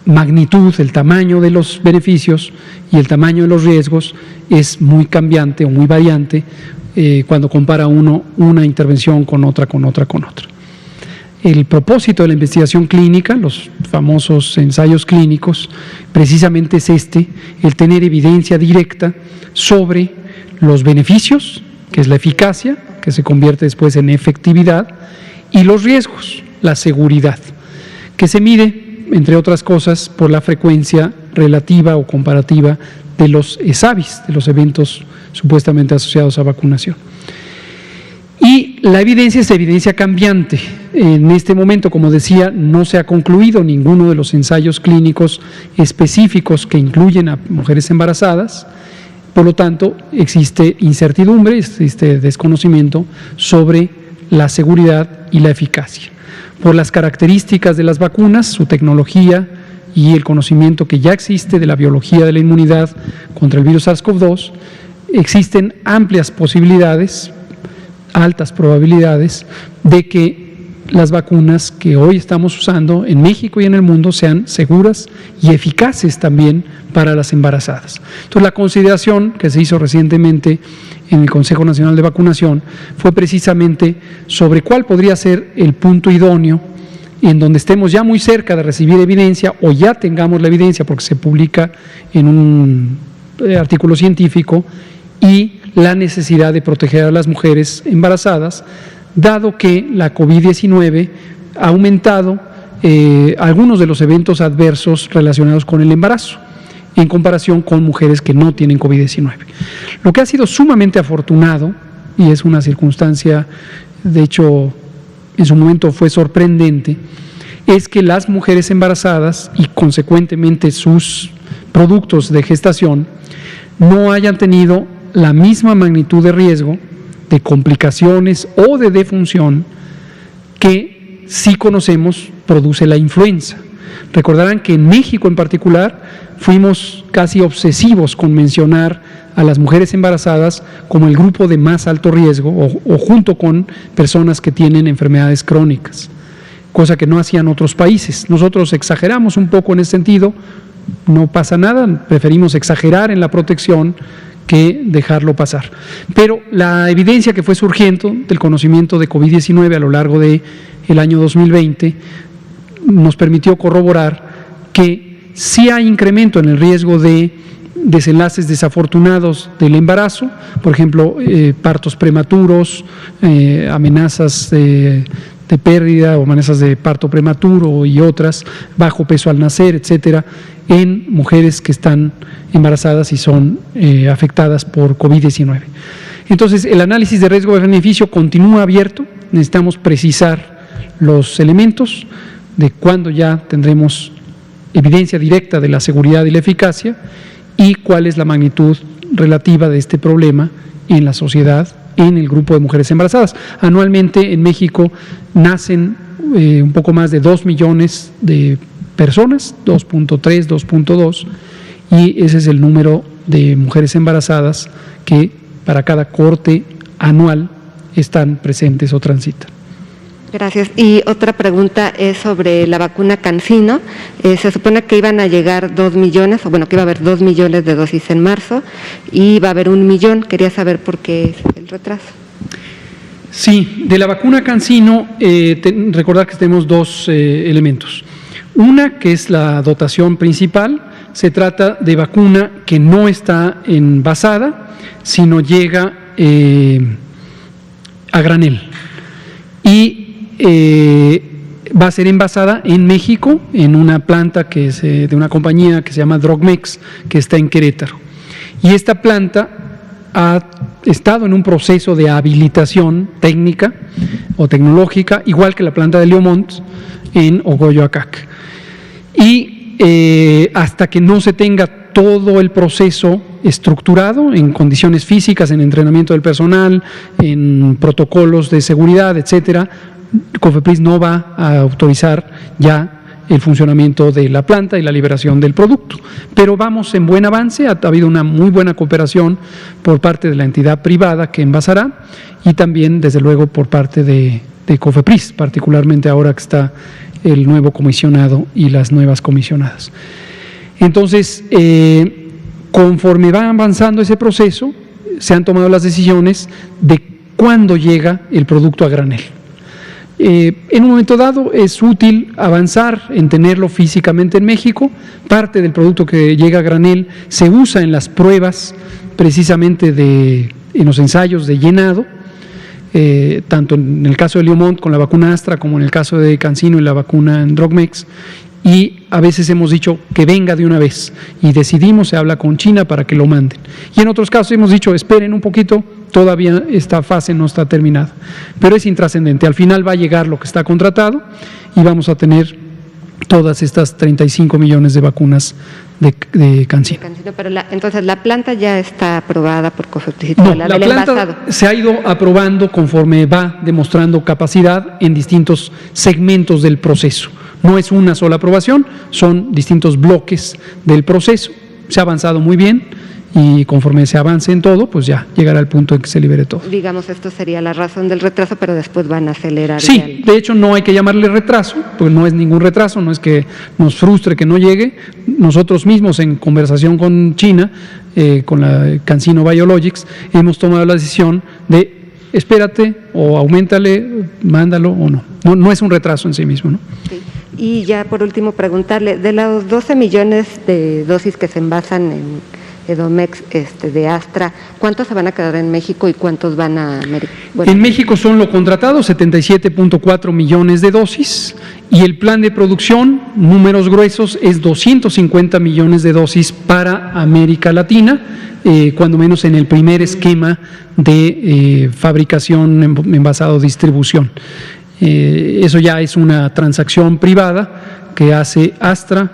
magnitud, el tamaño de los beneficios y el tamaño de los riesgos es muy cambiante o muy variante cuando compara uno una intervención con otra. El propósito de la investigación clínica, los famosos ensayos clínicos, precisamente es el tener evidencia directa sobre los beneficios, que es la eficacia, que se convierte después en efectividad, y los riesgos, la seguridad, que se mide, entre otras cosas, por la frecuencia relativa o comparativa de los ESAVIS, de los eventos supuestamente asociados a vacunación. Y la evidencia es evidencia cambiante. En este momento, como decía, no se ha concluido ninguno de los ensayos clínicos específicos que incluyen a mujeres embarazadas. Por lo tanto, existe incertidumbre, existe desconocimiento sobre la seguridad y la eficacia. Por las características de las vacunas, su tecnología y el conocimiento que ya existe de la biología de la inmunidad contra el virus SARS-CoV-2, existen amplias posibilidades, altas probabilidades, de que las vacunas que hoy estamos usando en México y en el mundo sean seguras y eficaces también para las embarazadas. Entonces, la consideración que se hizo recientemente en el Consejo Nacional de Vacunación fue precisamente sobre cuál podría ser el punto idóneo en donde estemos ya muy cerca de recibir evidencia o ya tengamos la evidencia porque se publica en un artículo científico, y la necesidad de proteger a las mujeres embarazadas, dado que la COVID-19 ha aumentado algunos de los eventos adversos relacionados con el embarazo, en comparación con mujeres que no tienen COVID-19. Lo que ha sido sumamente afortunado, y es una circunstancia, de hecho, en su momento fue sorprendente, es que las mujeres embarazadas y consecuentemente sus productos de gestación no hayan tenido la misma magnitud de riesgo de complicaciones o de defunción que sí conocemos produce la influenza. Recordarán que en México en particular fuimos casi obsesivos con mencionar a las mujeres embarazadas como el grupo de más alto riesgo o junto con personas que tienen enfermedades crónicas, cosa que no hacían otros países. Nosotros exageramos un poco en ese sentido, no pasa nada, preferimos exagerar en la protección que dejarlo pasar. Pero la evidencia que fue surgiendo del conocimiento de COVID-19 a lo largo del año 2020 nos permitió corroborar que sí hay incremento en el riesgo de desenlaces desafortunados del embarazo, por ejemplo, partos prematuros, amenazas de pérdida o amenazas de parto prematuro y otras, bajo peso al nacer, etcétera, en mujeres que están embarazadas y son afectadas por COVID-19. Entonces, el análisis de riesgo-beneficio continúa abierto, necesitamos precisar los elementos de cuándo ya tendremos evidencia directa de la seguridad y la eficacia y cuál es la magnitud relativa de este problema en la sociedad, en el grupo de mujeres embarazadas. Anualmente en México nacen un poco más de 2 millones de personas, 2.3, 2.2, y ese es el número de mujeres embarazadas que para cada corte anual están presentes o transitan. Gracias. Y otra pregunta es sobre la vacuna CanSino. Se supone que iban a llegar 2 millones, o bueno, que iba a haber 2 millones de dosis en marzo y va a haber 1 millón. Quería saber por qué el retraso. Sí, de la vacuna CanSino, recordar que tenemos dos elementos. Una, que es la dotación principal, se trata de vacuna que no está envasada, sino llega a granel. Y va a ser envasada en México, en una planta que es de una compañía que se llama Drogmex, que está en Querétaro. Y esta planta ha estado en un proceso de habilitación técnica o tecnológica, igual que la planta de Leomont en Ogoyoacac. Y hasta que no se tenga todo el proceso estructurado en condiciones físicas, en entrenamiento del personal, en protocolos de seguridad, etcétera, COFEPRIS no va a autorizar ya el funcionamiento de la planta y la liberación del producto. Pero vamos en buen avance, ha habido una muy buena cooperación por parte de la entidad privada que envasará y también, desde luego, por parte de COFEPRIS, particularmente ahora que está el nuevo comisionado y las nuevas comisionadas. Entonces, conforme va avanzando ese proceso, se han tomado las decisiones de cuándo llega el producto a granel. En un momento dado es útil avanzar en tenerlo físicamente en México. Parte del producto que llega a granel se usa en las pruebas precisamente en los ensayos de llenado, tanto en el caso de Leomont con la vacuna Astra como en el caso de CanSino y la vacuna Drogmex, y a veces hemos dicho que venga de una vez y decidimos, se habla con China para que lo manden, y en otros casos hemos dicho esperen un poquito, todavía esta fase no está terminada, pero es intrascendente. Al final va a llegar lo que está contratado y vamos a tener todas estas 35 millones de vacunas de CanSino. Pero entonces la planta ya está aprobada por COFEPRIS. No, la la del planta envasado se ha ido aprobando conforme va demostrando capacidad en distintos segmentos del proceso. No es una sola aprobación, son distintos bloques del proceso. Se ha avanzado muy bien y conforme se avance en todo, pues ya llegará el punto en que se libere todo. Digamos, esto sería la razón del retraso, pero después van a acelerar. Sí, de hecho no hay que llamarle retraso, pues no es ningún retraso, no es que nos frustre que no llegue. Nosotros mismos en conversación con China, con la CanSino Biologics, hemos tomado la decisión de espérate o auméntale, mándalo o no. No es un retraso en sí mismo, ¿no? Sí. Y ya por último preguntarle, de los 12 millones de dosis que se envasan en Edomex de Astra, ¿cuántos se van a quedar en México y cuántos van a América? Bueno, en México son lo contratado, 77.4 millones de dosis, y el plan de producción, números gruesos, es 250 millones de dosis para América Latina, cuando menos en el primer esquema de fabricación, envasado, distribución. Eso ya es una transacción privada que hace Astra,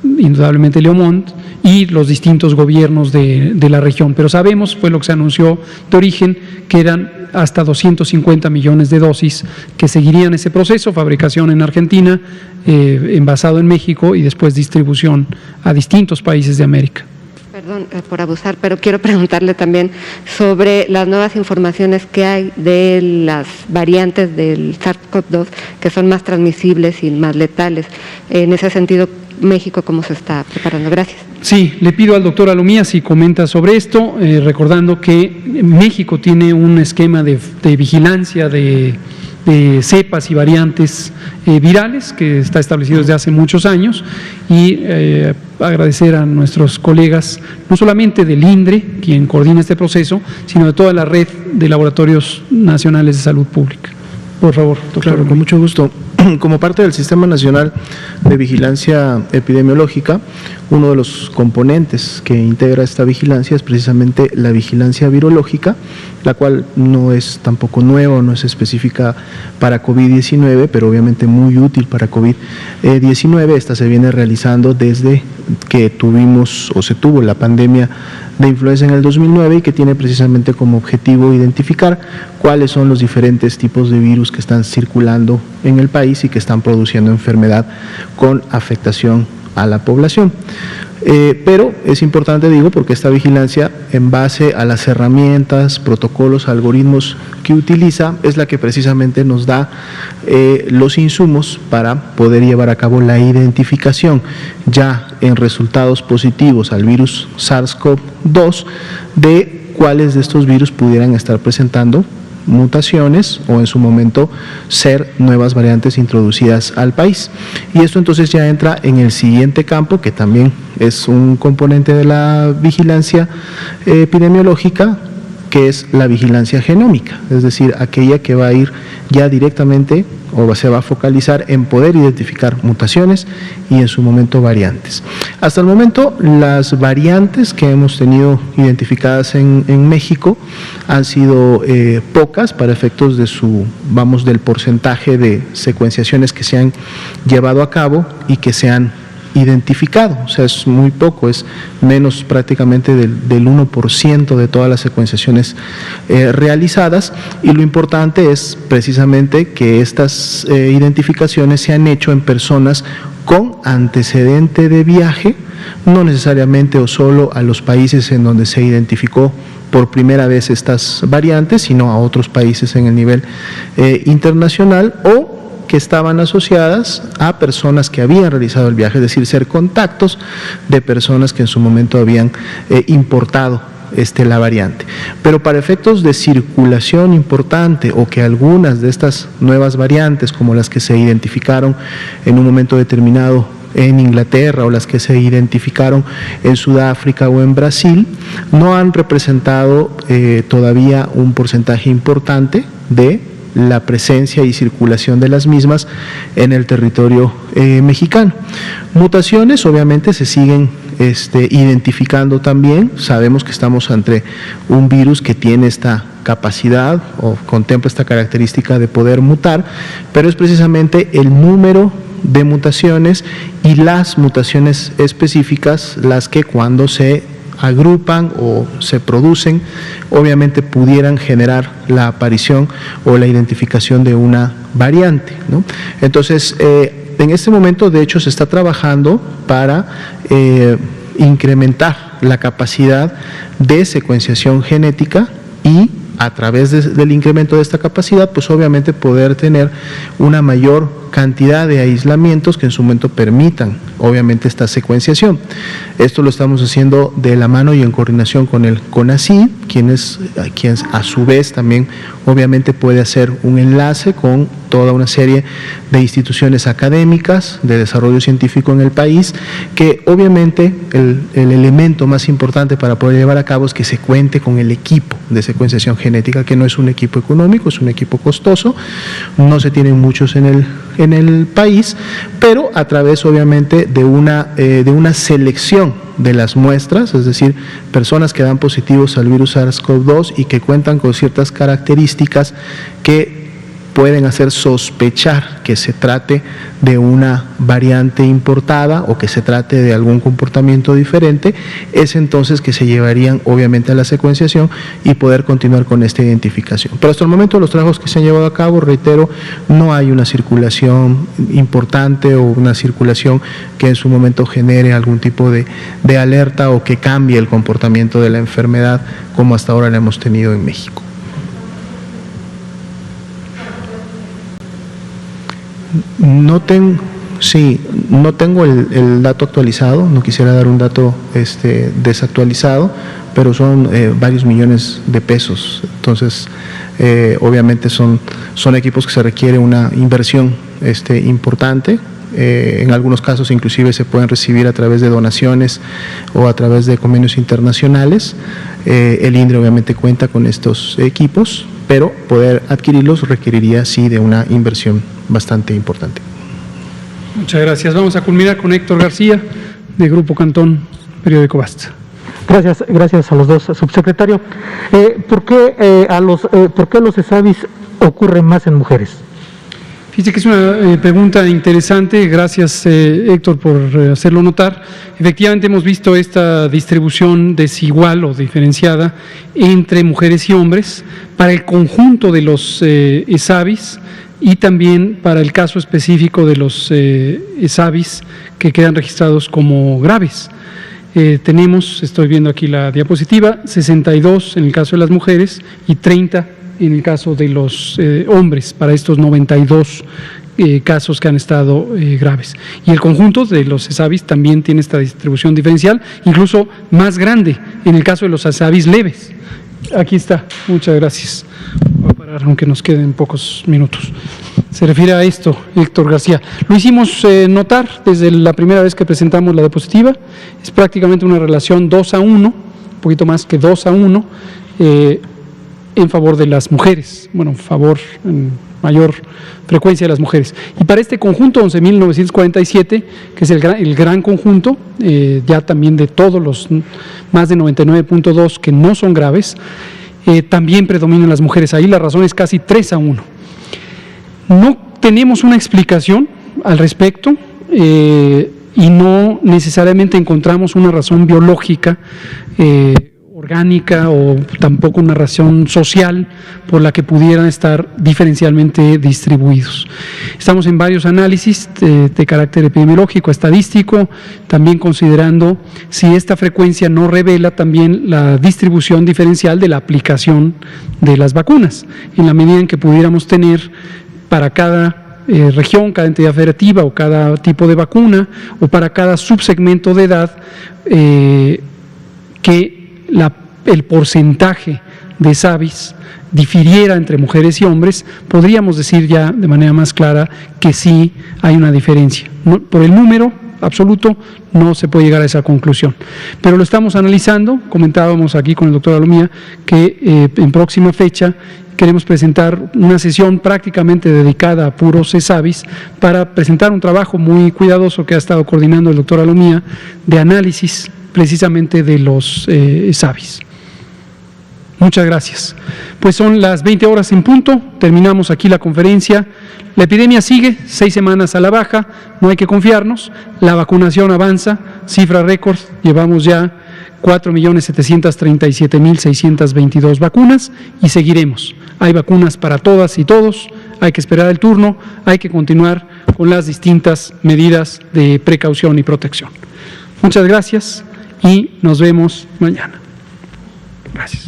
indudablemente Leomont, y los distintos gobiernos de la región. Pero sabemos, fue lo que se anunció de origen, que eran hasta 250 millones de dosis que seguirían ese proceso, fabricación en Argentina, envasado en México y después distribución a distintos países de América. Perdón por abusar, pero quiero preguntarle también sobre las nuevas informaciones que hay de las variantes del SARS-CoV-2 que son más transmisibles y más letales. En ese sentido, México, ¿cómo se está preparando? Gracias. Sí, le pido al doctor Alomía si comenta sobre esto, recordando que México tiene un esquema de vigilancia de cepas y variantes virales que está establecido desde hace muchos años, y agradecer a nuestros colegas, no solamente del INDRE, quien coordina este proceso, sino de toda la red de laboratorios nacionales de salud pública. Por favor, doctor. Claro, con mucho gusto. Como parte del Sistema Nacional de Vigilancia Epidemiológica, uno de los componentes que integra esta vigilancia es precisamente la vigilancia virológica, la cual no es tampoco nueva, no es específica para COVID-19, pero obviamente muy útil para COVID-19. Esta se viene realizando desde que tuvimos o se tuvo la pandemia de influenza en el 2009 y que tiene precisamente como objetivo identificar cuáles son los diferentes tipos de virus que están circulando en el país y que están produciendo enfermedad con afectación a la población. Pero es importante, digo, porque esta vigilancia, en base a las herramientas, protocolos, algoritmos que utiliza, es la que precisamente nos da los insumos para poder llevar a cabo la identificación ya en resultados positivos al virus SARS-CoV-2 de cuáles de estos virus pudieran estar presentando mutaciones o en su momento ser nuevas variantes introducidas al país. Y esto entonces ya entra en el siguiente campo, que también es un componente de la vigilancia epidemiológica, que es la vigilancia genómica, es decir, aquella que va a ir ya directamente o se va a focalizar en poder identificar mutaciones y en su momento variantes. Hasta el momento, las variantes que hemos tenido identificadas en México han sido pocas para efectos de del porcentaje de secuenciaciones que se han llevado a cabo y que se han identificado, o sea, es muy poco, es menos prácticamente del 1% de todas las secuenciaciones realizadas, y lo importante es precisamente que estas identificaciones se han hecho en personas con antecedente de viaje, no necesariamente o solo a los países en donde se identificó por primera vez estas variantes, sino a otros países en el nivel internacional, o que estaban asociadas a personas que habían realizado el viaje, es decir, ser contactos de personas que en su momento habían importado la variante. Pero para efectos de circulación importante, o que algunas de estas nuevas variantes, como las que se identificaron en un momento determinado en Inglaterra o las que se identificaron en Sudáfrica o en Brasil, no han representado todavía un porcentaje importante de la presencia y circulación de las mismas en el territorio mexicano. Mutaciones obviamente se siguen identificando también. Sabemos que estamos ante un virus que tiene esta capacidad o contempla esta característica de poder mutar, pero es precisamente el número de mutaciones y las mutaciones específicas las que cuando se agrupan o se producen, obviamente pudieran generar la aparición o la identificación de una variante, ¿no? Entonces, en este momento, de hecho, se está trabajando para incrementar la capacidad de secuenciación genética y a través del incremento de esta capacidad, pues obviamente poder tener una mayor cantidad de aislamientos que en su momento permitan, obviamente, esta secuenciación. Esto lo estamos haciendo de la mano y en coordinación con el CONACYT, quien a su vez también, obviamente, puede hacer un enlace con toda una serie de instituciones académicas de desarrollo científico en el país, que obviamente el elemento más importante para poder llevar a cabo es que se cuente con el equipo de secuenciación genética, que no es un equipo económico, es un equipo costoso, no se tienen muchos en el país, pero a través obviamente de una selección de las muestras, es decir, personas que dan positivos al virus SARS-CoV-2 y que cuentan con ciertas características que pueden hacer sospechar que se trate de una variante importada o que se trate de algún comportamiento diferente, es entonces que se llevarían obviamente a la secuenciación y poder continuar con esta identificación. Pero hasta el momento los trabajos que se han llevado a cabo, reitero, no hay una circulación importante o una circulación que en su momento genere algún tipo de alerta o que cambie el comportamiento de la enfermedad como hasta ahora la hemos tenido en México. No tengo el dato actualizado, no quisiera dar un dato desactualizado, pero son varios millones de pesos. Entonces, obviamente son equipos que se requiere una inversión importante. En algunos casos inclusive se pueden recibir a través de donaciones o a través de convenios internacionales. El INDRE obviamente cuenta con estos equipos, pero poder adquirirlos requeriría sí de una inversión bastante importante. Muchas gracias. Vamos a culminar con Héctor García, de Grupo Cantón, periódico Basta. Gracias a los dos, subsecretario. ¿Por qué los ESAVIS ocurren más en mujeres? Fíjese que es una pregunta interesante, gracias Héctor por hacerlo notar. Efectivamente hemos visto esta distribución desigual o diferenciada entre mujeres y hombres para el conjunto de los ESAVIS y también para el caso específico de los ESAVIS que quedan registrados como graves. Tenemos, estoy viendo aquí la diapositiva, 62 en el caso de las mujeres y 30 en el caso de los hombres, para estos 92 casos que han estado graves. Y el conjunto de los ESAVIS también tiene esta distribución diferencial, incluso más grande en el caso de los ESAVIS leves. Aquí está, muchas gracias. Voy a parar aunque nos queden pocos minutos. Se refiere a esto, Héctor García. Lo hicimos notar desde la primera vez que presentamos la diapositiva, es prácticamente una relación 2:1, un poquito más que 2:1, en favor de las mujeres, bueno, en mayor frecuencia de las mujeres. Y para este conjunto 11.947, que es el gran conjunto, ya también de todos los más de 99.2 que no son graves, también predominan las mujeres. Ahí la razón es casi 3:1. No tenemos una explicación al respecto y no necesariamente encontramos una razón biológica orgánica o tampoco una razón social por la que pudieran estar diferencialmente distribuidos. Estamos en varios análisis de carácter epidemiológico, estadístico, también considerando si esta frecuencia no revela también la distribución diferencial de la aplicación de las vacunas, en la medida en que pudiéramos tener para cada región, cada entidad federativa o cada tipo de vacuna o para cada subsegmento de edad que el porcentaje de ESAVIS difiriera entre mujeres y hombres, podríamos decir ya de manera más clara que sí hay una diferencia. No, por el número absoluto, no se puede llegar a esa conclusión. Pero lo estamos analizando, comentábamos aquí con el doctor Alomía que en próxima fecha queremos presentar una sesión prácticamente dedicada a puros CESAVIS para presentar un trabajo muy cuidadoso que ha estado coordinando el doctor Alomía de análisis precisamente de los SAVIS. Muchas gracias. Pues son las 20 horas en punto, terminamos aquí la conferencia. La epidemia sigue, 6 semanas a la baja, no hay que confiarnos, la vacunación avanza, cifra récord, llevamos ya 4.737.622 vacunas y seguiremos. Hay vacunas para todas y todos, hay que esperar el turno, hay que continuar con las distintas medidas de precaución y protección. Muchas gracias y nos vemos mañana. Gracias.